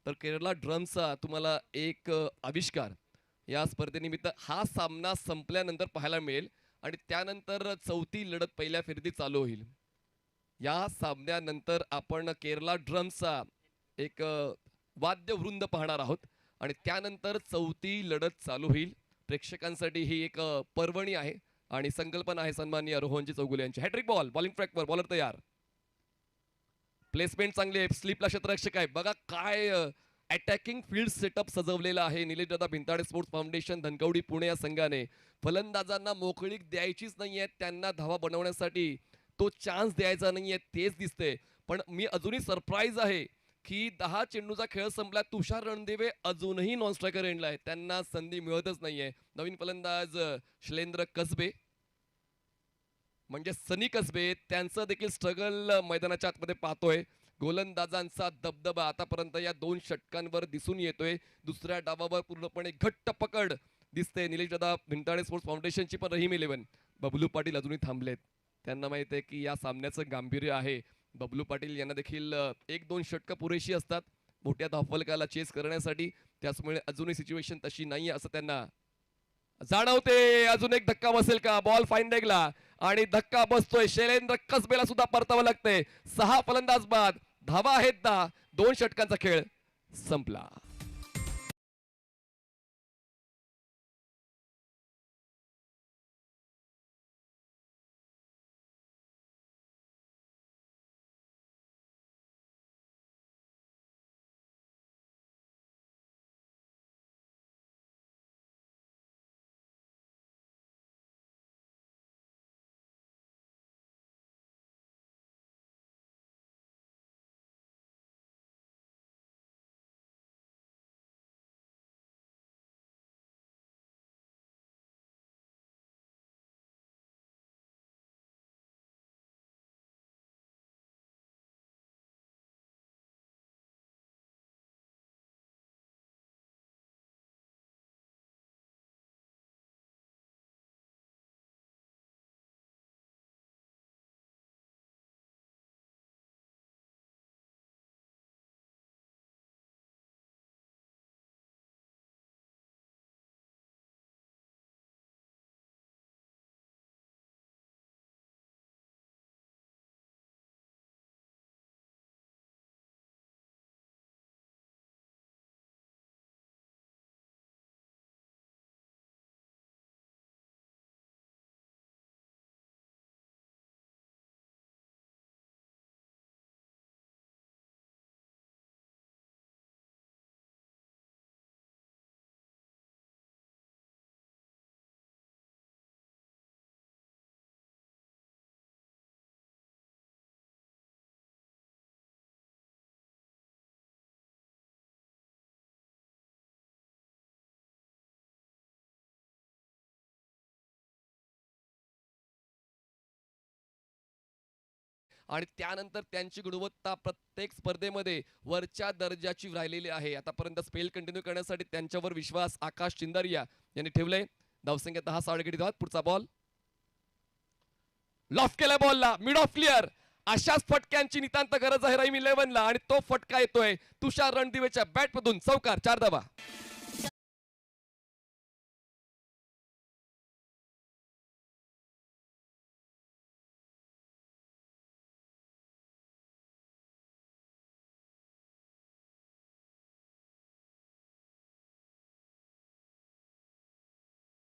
Speaker 7: तर केरला ड्रम्सचा तुम्हाला एक आविष्कार या स्पर्धेनिमित्त हा सामना संपल्यानंतर पाहायला मिळेल आणि त्यानंतर 4थी लढत पहिल्या फेरीत चालू होईल. या सामन्यानंतर आपण केरला ड्रम्सचा एक वाद्यवृंद पाहणार आहोत आणि त्यानंतर 4थी लढत चालू होईल. प्रेक्षकांसाठी ही एक पर्वणी आहे आणि संकल्पना आहे सन्माननीय रोहनजी चौगुले यांची. हॅट्रिक बॉल, बॉलिंग ट्रॅकवर, बॉलर तयार. प्लेसमेंट चांगली आहे. स्लिपला क्षेत्ररक्षक आहे. बघा काय अटॅकिंग फील्ड सेटअप सजवलेला आहे निलेश दादा भिंताडे स्पोर्ट्स फाउंडेशन धनकवडी पुणे या संघाने. फलंदाजांना मोकळीक द्यायचीच नाहीये, त्यांना धावा बनवण्यासाठी तो चान्स द्यायचा नाहीये, तेच दिसते. पण मी अजूनही सरप्राईज आहे की 10 चेंडूचा खेळ संपला, तुषार रणदिवे अजूनही नॉन स्ट्रायकर एंडला आहे, त्यांना संधी मिळतच नाहीये. नवीन फलंदाज शैलेंद्र कसबे म्हणजे सनी कसबे, त्यांचं देखील स्ट्रगल मैदानाच्या आतमध्ये पाहतोय. गोलंदाजांचा दबदबा आतापर्यंत या 2 षटकांवर दिसून येतोय. दुसऱ्या डावावर पूर्णपणे घट्ट पकड दिसते निलेश दादा भिंताडे स्पोर्ट्स फाउंडेशनची. पण रहीम इलेव्हन बबलू पाटील अजूनही थांबलेत. त्यांना माहित आहे की या सामन्याचं गांभीर्य आहे. बबलू पाटील यांना देखील 1-2 षटकं पुरेशी असतात मोठ्या धावफलकाला चेस करण्यासाठी. त्याचमुळे अजूनही सिच्युएशन तशी नाहीये असं त्यांना जाणवते. अजून एक धक्का बसेल का? बॉल फाईन लेगला. आणि धक्का बसतोय. शैलेंद्र कसबेला सुद्धा परतावं लागतंय. 6 फलंदाज बाद, धावा आहेत 10. 2 षटकांचा खेळ संपला. आणि त्यानंतर त्यांची गुणवत्ता प्रत्येक स्पर्धेमध्ये वरच्या दर्जाची राहिलेली आहे. आतापर्यंत स्पेल कंटिन्यू करण्यासाठी त्यांच्यावर विश्वास आकाश चिंदारिया यांनी ठेवले. धावसंख्या 10 सावळगडी धावत. पुढचा बॉल लॉफ केला, बॉलला मिड ऑफ क्लिअर. अशाच फटक्यांची नितांत गरज आहे रहीम 11ला आणि तो फटका येतोय तुषार रणदिवेच्या बॅटमधून. चौकार, 4 धावा.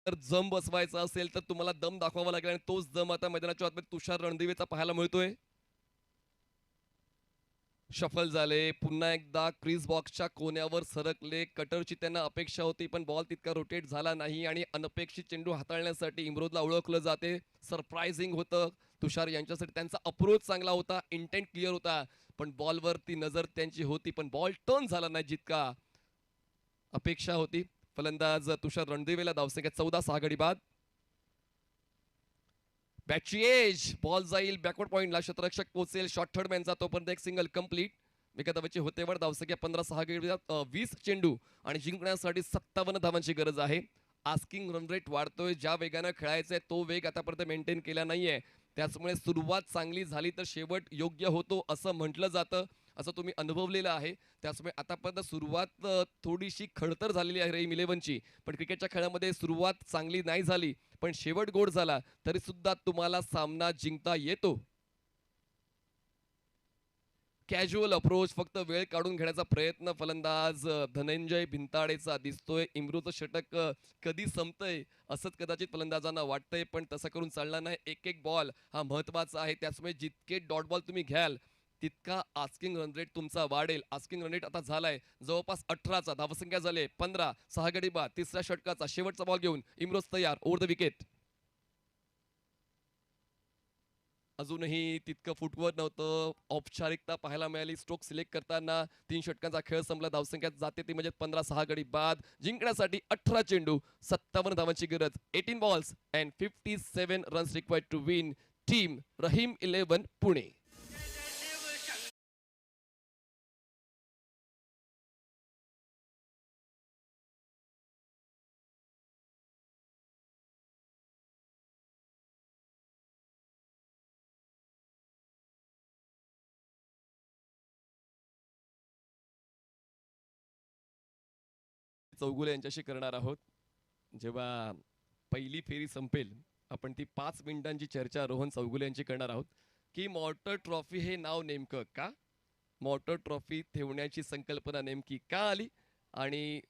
Speaker 7: जर जम बसवायचा असेल तर तुम्हाला दम दाखवावा लागेल आणि तोच दम आता मैदानाच्या आतमध्ये तुषार रणदिवेचा पाहायला मिळतोय. शफल झाले, पुन्हा एकदा क्रीज बॉक्सच्या कोण्यावर सरकले. कटरची त्यांना अपेक्षा होती पण बॉल तितका रोटेट झाला नाही आणि अनपेक्षित चेंडू हाताळण्यासाठी इम्रोजला ओळखलं जाते. सरप्राइझिंग होतं तुषार यांच्यासाठी. त्यांचा अप्रोच चांगला होता, इंटेंट क्लिअर होता, पण बॉलवरती नजर त्यांची होती पण बॉल टर्न झाला नाही जितका अपेक्षा होती. फलंदाज तुषार रणदिवेला धावसंख्या 14 6 गडी बाद. बॅटची एज, बॉल जाईल बॅकवर्ड पॉइंटला, क्षेत्ररक्षक पोहोचेल, शॉर्ट थर्ड मॅन जातो पण एक सिंगल कंप्लीट. एका धावेची होतेवर. धावसंख्या 15 6 गडी बाद. 20 चेंडू आणि जिंकण्यासाठी 57 धावांची गरज आहे. आस्किंग रन रेट वाढतोय. ज्या वेगानं खेळायचंय तो वेग आतापर्यंत मेंटेन केला नाहीये. त्याचमुळे सुरुवात चांगली झाली तर शेवट योग्य होतो असं म्हटलं जातं, असं तुम्ही अनुभवलेलं आहे. त्याचमुळे आतापर्यंत सुरुवात थोडीशी खडतर झालेली आहे रहीम 11ची, पण क्रिकेटच्या खेळामध्ये सुरुवात चांगली नाही झाली पण शेवट गोड झाला तरी सुद्धा तुम्हाला सामना जिंकता येतो. कॅज्युअल अप्रोच, फक्त वेळ काढून घेण्याचा प्रयत्न फलंदाज धनंजय भिंताडेचा दिसतोय. इम्रूचं षटक कधी संपतंय असंच कदाचित फलंदाजांना वाटतंय पण तसं करून चालणार नाही. एक एक बॉल हा महत्वाचा आहे. त्याचमुळे जितके डॉट बॉल तुम्ही घ्याल तितका आस्किंग रन रेट तुमचा वाढेल. आस्किंग रन रेट आता झालाय जवळपास 18चा. धावसंख्या झाले 15 6 गडी बाद. तिसऱ्या षटकाचा शेवटचा बॉल घेऊन इम्रोज तयार. Over the wicket. अजूनही तितकं फुटवर्क नव्हतं. औपचारिकता पाहायला मिळाली स्ट्रोक सिलेक्ट करताना. 3 षटकांचा खेळ संपला. धावसंख्या जाते ती म्हणजे 15 6 गडी बाद. जिंकण्यासाठी 18 चेंडू 57 धावांची गरज. 18 balls and 57 runs required to win. Team Rahim 11 Pune. Chougule यांच्याशी करणार आहोत. जेव्हा पहिली फेरी संपेल आपण ती 5 मिनिटांची चर्चा रोहन चौगुले यांची करणार आहोत की मॉर्टर ट्रॉफी हे नाव नेमकं का, मॉर्टर ट्रॉफी ठेवण्याची संकल्पना नेमकी का आली, आणि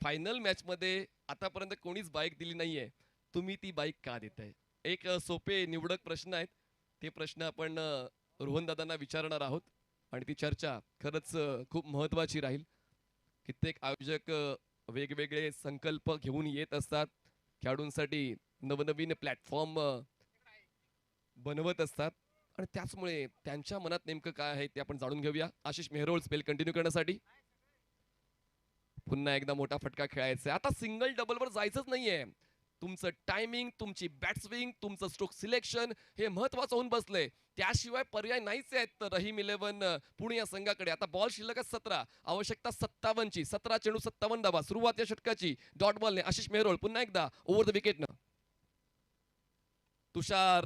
Speaker 7: फायनल मॅचमध्ये आतापर्यंत कोणीच बाईक दिली नाहीये, तुम्ही ती बाईक का देताय. एक सोपे निवडक प्रश्न आहेत, ते प्रश्न आपण रोहन दादांना विचारणार आहोत आणि ती चर्चा खरंच खूप महत्त्वाची राहील. कित्येक आयोजक वेगवेगळे संकल्प घेऊन येत असतात, खेळाडूंसाठी नवनवीन प्लॅटफॉर्म बनवत असतात आणि त्याचमुळे त्यांच्या मनात नेमकं काय आहे ते आपण जाणून घेऊया. आशिष मेहरोळ स्पेल कंटिन्यू करण्यासाठी पुन्हा एकदा मोठा फटका खेळायचा आहे. आता सिंगल डबलवर जायचंच नाहीये. तुमचं टायमिंग, तुमची बॅट स्विंग, तुमचं स्ट्रोक सिलेक्शन हे महत्वाचं होऊन बसलंय. त्याशिवाय पर्याय नाहीच आहेत. तर रहीम 11 पुणे या संघाकडे आता बॉल शिल्लक आहे 17, आवश्यकता 57ची. 17 चेंडू 57 धावा. सुरुवात या षटकाची डॉट बॉलने. आशिष मेहरोळ पुन्हा एकदा ओव्हर द विकेटनं. तुषार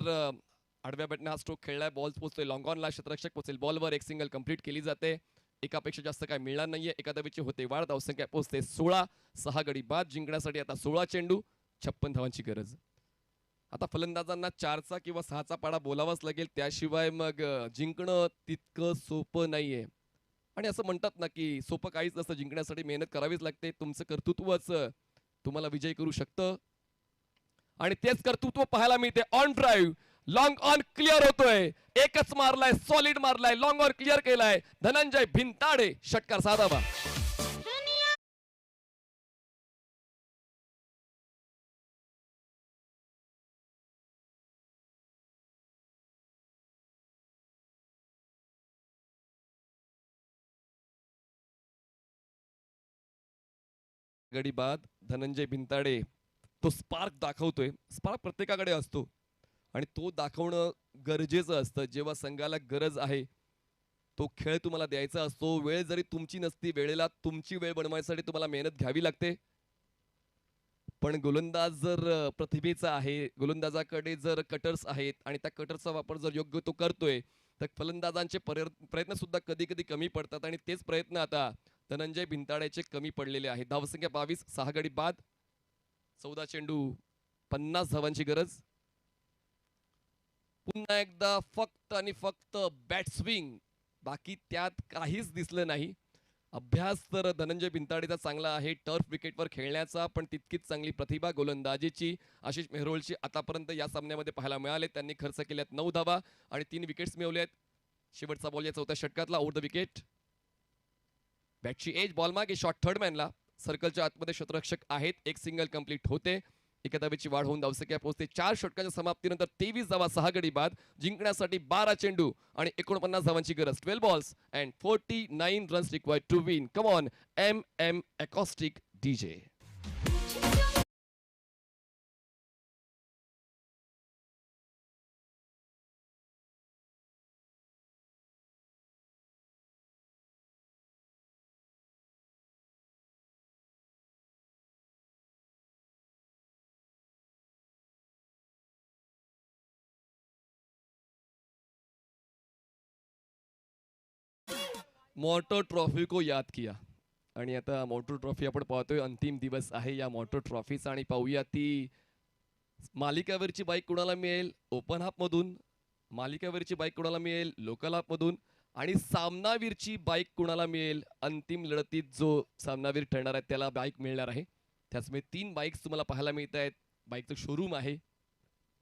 Speaker 7: आडव्या बॅटने हा स्ट्रोक खेळलाय. बॉल पोहोचतोय लॉंग ऑनला. क्षेत्ररक्षक पोहोचेल बॉलवर. एक सिंगल कंप्लीट केली जाते. एकापेक्षा जास्त काय मिळणार नाहीये. एकादवीची होते वाढ. धावसंख्या पोहोचते 16. 6 गडी बाद जिंकण्यासाठी आता 16 चेंडू 56 धावांची गरज. आता फलंदाजांना 4चा किंवा 6चा पाडा बोलावाच लागेल, त्याशिवाय मग जिंकणं तितकं सोपं नाहीये. आणि असं म्हणतात ना की सोपं काहीच नसतं, जिंकण्यासाठी मेहनत करावीच लागते. तुमचं कर्तृत्वच तुम्हाला विजय करू शकतं आणि तेच कर्तृत्व पाहायला मिळते. On drive long on clear होतोय. एकच मारलाय, सॉलिड मारलाय, लॉंग ऑन क्लिअर केलाय धनंजय भिंताडे. षटकार साधावा. गडी बाद धनंजय भिंताडे. तो स्पार्क दाखवतोय. स्पार्क प्रत्येकाकडे असतो आणि तो दाखवणं गरजेचं असतं. जेव्हा संघाला गरज आहे तो खेळ तुम्हाला द्यायचा असतो. वेळ जरी तुमची नसती, वेळेला तुमची वेळ बनवायसाठी तुम्हाला मेहनत घ्यावी लागते. पण गोलंदाज जर प्रतिभेचा आहे, गोलंदाजाकडे जर कटर्स आहेत आणि त्या कटरचा वापर जर योग्य तो करतोय, तर फलंदाजांचे प्रयत्न सुद्धा कधी कधी कमी पडतात आणि तेच प्रयत्न आता धनंजय भिंताड्याचे कमी पडलेले आहेत. धावसंख्या 22. 6 गडी बाद. 14 चेंडू 50 धावांची गरज. पुन्हा एकदा फक्त आणि फक्त बॅट स्विंग, बाकी त्यात काहीच दिसलं नाही. अभ्यास तर धनंजय भिंताडेचा चांगला आहे टर्फ विकेटवर खेळण्याचा, पण तितकीच चांगली प्रतिभा गोलंदाजीची आशिष मेहरोळची आतापर्यंत या सामन्यामध्ये पाहायला मिळाले. त्यांनी खर्च केल्यात 9 धावा आणि 3 विकेट्स मिळवले आहेत. शेवटचा बॉल या 4थ्या षटकातला ओव्हर द विकेट. बॅटची एज बॉल मागे शॉट थर्ड मॅनला. सर्कलच्या आतमध्ये क्षेत्ररक्षक आहेत. एक सिंगल कंप्लीट होते. एका धावेची वाढ होऊन धावसंख्या पोहोचते 4 षटकाच्या समाप्तीनंतर 23 धावा. 6 गडी बाद. जिंकण्यासाठी 12 चेंडू आणि 49 धावांची गरज. 12 balls and 49 runs required to win. Come on MM Acoustic DJ. मॉर्टर ट्रॉफी को याद किया. आणि आता मॉर्टर ट्रॉफी आपण पाहतोय. अंतिम दिवस आहे या मॉर्टर ट्रॉफीचा आणि पाहूया ती मालिकावरची बाईक कुणाला मिळेल ओपन हाफ मधून, मालिकावरची बाईक कुणाला मिळेल लोकल हाफ मधून आणि सामनावीरची बाईक कुणाला मिळेल. अंतिम लढतीत जो सामनावीर ठरणार आहे त्याला बाईक मिळणार आहे. त्याचमुळे 3 बाईक्स तुम्हाला पाहायला मिळत आहेत. बाईकचं शोरूम आहे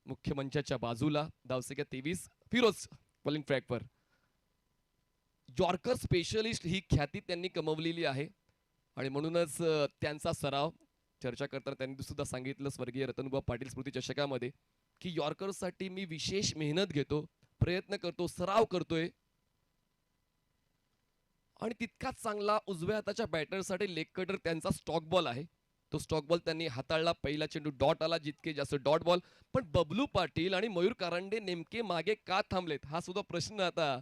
Speaker 7: मुख्य मंचाच्या बाजूला. धावसंख्या 23. फिरोज बॉलिंग ट्रॅकवर. यॉर्कर स्पेशलिस्ट ही ख्याती त्यांनी कमवलेली आहे आणि म्हणूनच त्यांचा सराव चर्चा करताना त्यांनी सुद्धा सांगितलं स्वर्गीय रतनबुवा पाटील स्मृती चषकामध्ये की यॉर्करसाठी मी विशेष मेहनत घेतो, प्रयत्न करतो, सराव करतोय आणि तितकाच चांगला उजव्या हाताच्या बॅटरसाठी लेग कटर त्यांचा स्टॉक बॉल आहे. तो स्टॉक बॉल त्यांनी हाताळला. पहिला चेंडू डॉट आला, जितके जास्त डॉट बॉल. पण बबलू पाटील आणि मयूर कारंडे नेमके मागे का थांबलेत हा सुद्धा प्रश्न आता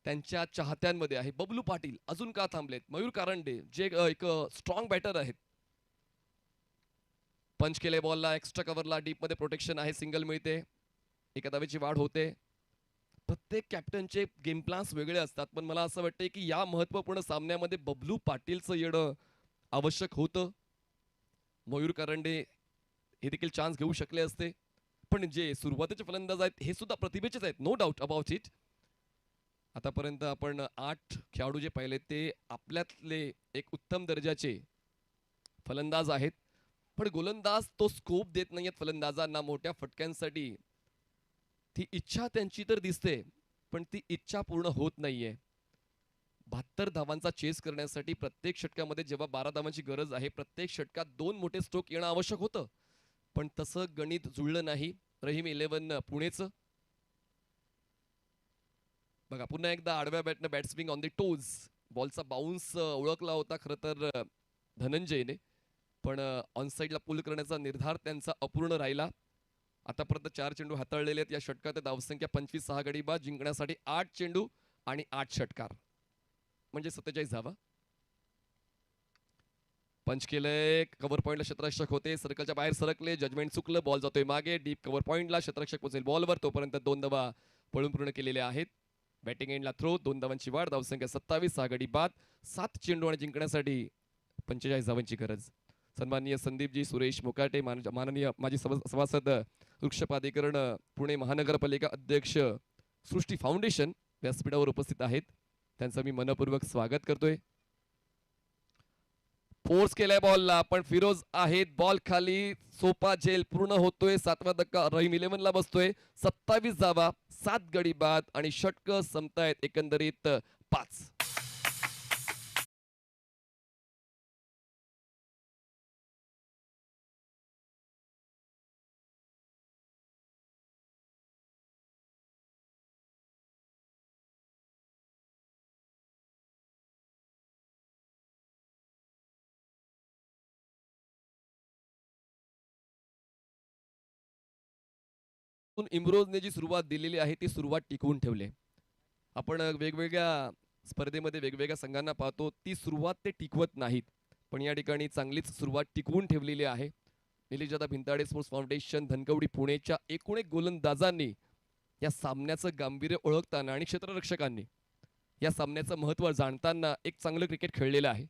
Speaker 7: त्यांच्या चाहत्यांमध्ये आहे. बबलू पाटील अजून का थांबलेत, मयूर कारंडे जे एक स्ट्रॉंग बॅटर आहेत. पंच केले बॉलला, एक्स्ट्रा कव्हरला, डीप मध्ये प्रोटेक्शन आहे, सिंगल मिळते, एका धावेची वाढ होते. प्रत्येक कॅप्टनचे गेम प्लॅन्स वेगळे असतात, पण मला असं वाटतंय की या महत्त्वपूर्ण सामन्यामध्ये बबलू पाटीलचं येणं आवश्यक होतं. मयूर कारंडे हे देखील चान्स घेऊ शकले असते, पण जे सुरुवातीचे फलंदाज आहेत हे सुद्धा प्रतिभेचेच आहेत, नो डाऊट अबाउट इट. आतापर्यंत आपण 8 खेळाडू जे पाहिले ते आपल्यातले एक उत्तम दर्जाचे फलंदाज आहेत, पण गोलंदाज तो स्कोप देत नाहीयेत फलंदाजांना मोठ्या फटक्यांसाठी. ती इच्छा त्यांची तर दिसते, पण ती इच्छा पूर्ण होत नाहीये. 72 धावांचा चेस करण्यासाठी प्रत्येक षटकामध्ये जेव्हा 12 धावांची गरज आहे, प्रत्येक षटकात 2 मोठे स्ट्रोक येणं आवश्यक होतं, पण तसं गणित जुळलं नाही रहीम 11 पुणेचं. बघा पुन्हा एकदा आडव्या बॅटनं बॅट्सविंग ऑन द टोज. बॉलचा बाउन्स ओळखला होता खरं तर धनंजयने, पण ऑन साईडला पुल करण्याचा निर्धार त्यांचा अपूर्ण राहिला. आतापर्यंत 4 चेंडू हाताळलेले आहेत या षटकात. धावसंख्या 25, 6 गडी बाद. जिंकण्यासाठी 8 चेंडू आणि 8 षटकार म्हणजे 47 धावा. पंच केलंय, कव्हर पॉइंटला क्षेत्ररक्षक होते, सर्कलच्या बाहेर सरकले, जजमेंट चुकलं, बॉल जातोय मागे, डीप कव्हर पॉइंटला, क्षेत्ररक्षक पोहोचेल बॉलवर, तोपर्यंत 2 धावा पळून पूर्ण केलेल्या आहेत. बॅटिंग एंडला थ्रो, 2 धावांची वाढ, धावसंख्या 27, 6 गडी बाद. 7 चेंडू आणि जिंकण्यासाठी 45 धावांची गरज. सन्माननीय संदीपजी सुरेश मुकाटे, माननीय माजी सभासद वृक्ष प्राधिकरण पुणे महानगरपालिका अध्यक्ष सृष्टी फाउंडेशन व्यासपीठावर उपस्थित आहेत, त्यांचं मी मनपूर्वक स्वागत करतोय. फोर्स केलाय बॉलला, पण फिरोज आहेत बॉल खाली, सोपा झेल पूर्ण होतोय. 7वा धक्का रहीम 11ला बसतोय. 27 धावा, 7 गडी बाद आणि षटक संपतायत एकंदरीत 5. इम्रोजने जी सुरुवात दिलेली आहे ती सुरुवात टिकवून ठेवले. आपण वेगवेगळ्या स्पर्धेमध्ये वेगवेगळ्या संघांना पाहतो, ती सुरुवात ते टिकवत नाहीत, पण या ठिकाणी चांगलीच सुरुवात टिकवून ठेवलेली आहे. निलेशदादा भिंताडे स्पोर्ट्स फाउंडेशन धनकवडी पुणेच्या एकूण एक गोलंदाजांनी या सामन्याचं गांभीर्य ओळखताना आणि क्षेत्ररक्षकांनी या सामन्याचं महत्त्व जाणताना एक चांगलं क्रिकेट खेळलेलं आहे.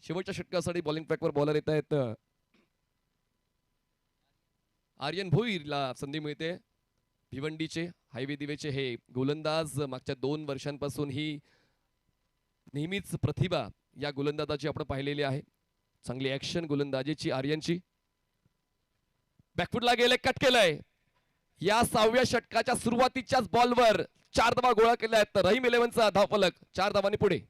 Speaker 7: शेवटच्या षटकासाठी बॉलिंग ट्रॅकवर बॉलर येत आहेत. आर्यन भोईरला संधी मिळते. भिवंडीचे हायवे दिवेचे हे गोलंदाज मागच्या 2 वर्षांपासून ही नेहमीच प्रतिभा या गोलंदाजाची आपण पाहिलेली आहे. चांगली ऍक्शन गोलंदाजीची आर्यनची. बॅकफुटला गेले, कट केलंय. या 6व्या षटकाच्या सुरुवातीच्याच बॉलवर 4 धावा गोळा केल्या आहेत. रहीम 11चा धावफलक 4 धावांनी पुढे.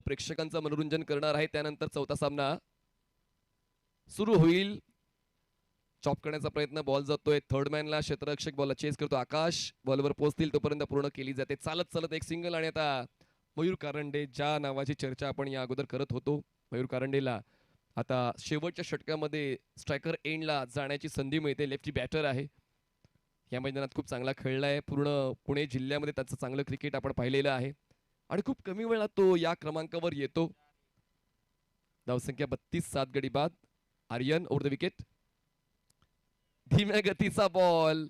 Speaker 7: प्रेक्षकांचं मनोरंजन करणार आहे. त्यानंतर 4था सामना सुरू होईल. चॉप करण्याचा प्रयत्न, बॉल जातोय थर्ड मॅनला, क्षेत्ररक्षक बॉलला चेस करतो. आकाश बॉलवर पोहोचतील तोपर्यंत पूर्ण केली जाते. चालत चालत एक सिंगल आणि आता मयूर कारंडे ज्या नावाची चर्चा आपण या अगोदर करत होतो, मयूर कारंडेला आता शेवटच्या षटकामध्ये स्ट्रायकर एंडला जाण्याची संधी मिळते. लेफ्टी बॅटर आहे, या मैदानात खूप चांगला खेळलाय. पूर्ण पुणे जिल्ह्यामध्ये त्याचं चांगलं क्रिकेट आपण पाहिलेलं आहे आणि खूप कमी वेळात तो या क्रमांकावर येतो. धावसंख्या 32, 7 गडी बाद. Aryan over the wicket. धीम्या गतीचा बॉल,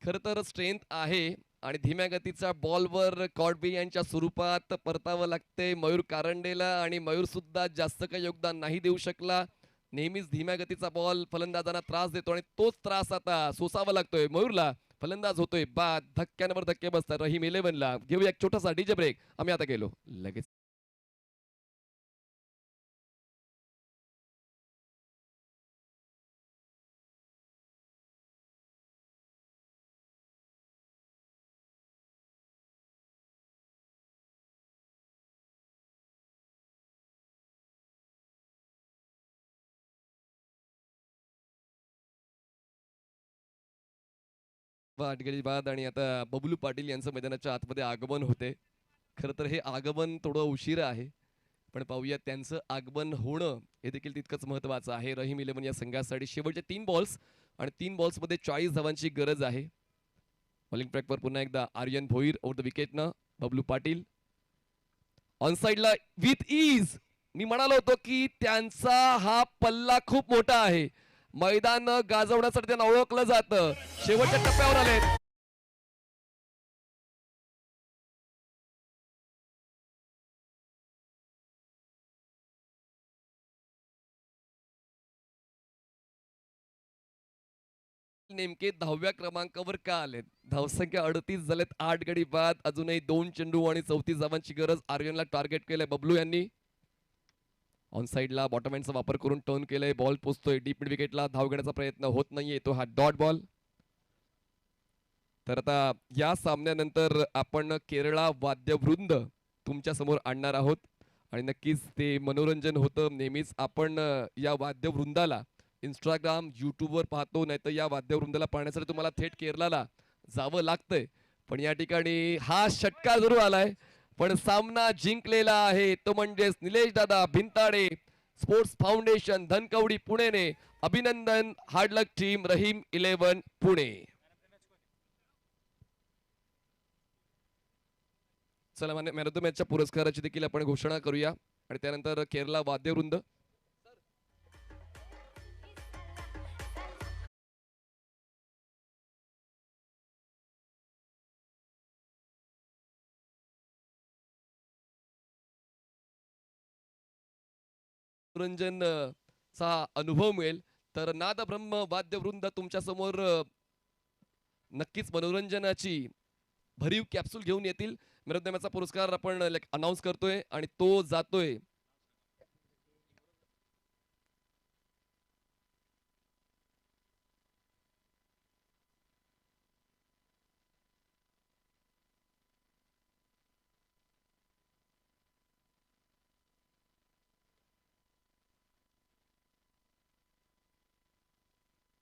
Speaker 7: खर तर स्ट्रेंथ आहे आणि धीम्या गतीच्या बॉलवर कॉडबी यांच्या स्वरूपात परतावं लागते मयूर कारंडेला आणि मयूर सुद्धा जास्त काही योगदान नाही देऊ शकला. नेहमीच धीम्या गतीचा बॉल फलंदाजांना त्रास देतो आणि तोच त्रास आता सोसावा लागतोय मयूरला. फलंदाज होतोय बाद, धक्क्यांवर धक्के बसतात रहीम 11ला. घेऊया एक छोटासा डीजे ब्रेक. आम्ही आता गेलो लगेच. आठ गडी बाद आणि आता बबलू पाटील यांचं मैदानाच्या आतमध्ये आगमन होते. खरं तर हे आगमन थोडं उशीर आहे, पण पाहूया त्यांचं आगमन होणं हे देखील तितकंच महत्वाचं आहे. रहीम 11 या संघासाठी शेवटचे 3 बॉल्स आणि 3 बॉल्समध्ये 40 धावांची गरज आहे. बॉलिंग ट्रॅकवर पुन्हा एकदा आर्यन भोईर ओव्हर द विकेटनं. बबलू पाटील ऑन साइडला विथ इज. मी म्हणालो होतो की त्यांचा हा पल्ला खूप मोठा आहे. मैदान गाजवण्यासाठी त्यांना ओळखलं जातं. शेवटच्या टप्प्यावर आले. नेमके 10व्या क्रमांकावर का आलेत? धावसंख्या 38 झालेत, 8 गडी बाद, अजूनही 2 चेंडू आणि 34 धावांची गरज. आर्यनला टार्गेट केलंय बबलू यांनी. ऑन साइडला बॉटम हँडचा वापर करून टर्न केलंय. बॉल पोचतोय डीप मिड विकेटला. धाव घेण्याचा प्रयत्न होत नाहीये, तो हा डॉट बॉल. तर आता या सामन्यानंतर आपण केरळा वाद्यवृंद तुमच्या समोर आणणार आहोत आणि नक्कीच ते मनोरंजन होतं. नेहमीच आपण या वाद्यवृंदाला इंस्टाग्राम यूट्यूबवर पाहतो, नाही तर या वाद्यवृंदाला पाहण्यासाठी तुम्हाला थेट केरळाला जावं लागतंय. पण या ठिकाणी हा षटकार जरूर आलाय, पण सामना जिंकलेला आहे तो म्हणजेच निलेश दादा भिंताडे, स्पोर्ट्स फाउंडेशन धनकवडी पुणेने. अभिनंदन. हार्ड लक टीम, रहीम 11 पुणे. चला मॅन ऑफ द मॅचच्या पुरस्काराची देखील आपण घोषणा करूया आणि त्यानंतर केरला वाद्यवृंद. मनोरंजन चा अनुभव मिळेल. तर नाद ब्रह्म वाद्यवृंद तुमच्या समोर नक्कीच मनोरंजनाची भरीव कॅप्सूल घेऊन येतील. मॅन ऑफ द मॅचचा पुरस्कार आपण अनाऊन्स करतोय आणि तो जातोय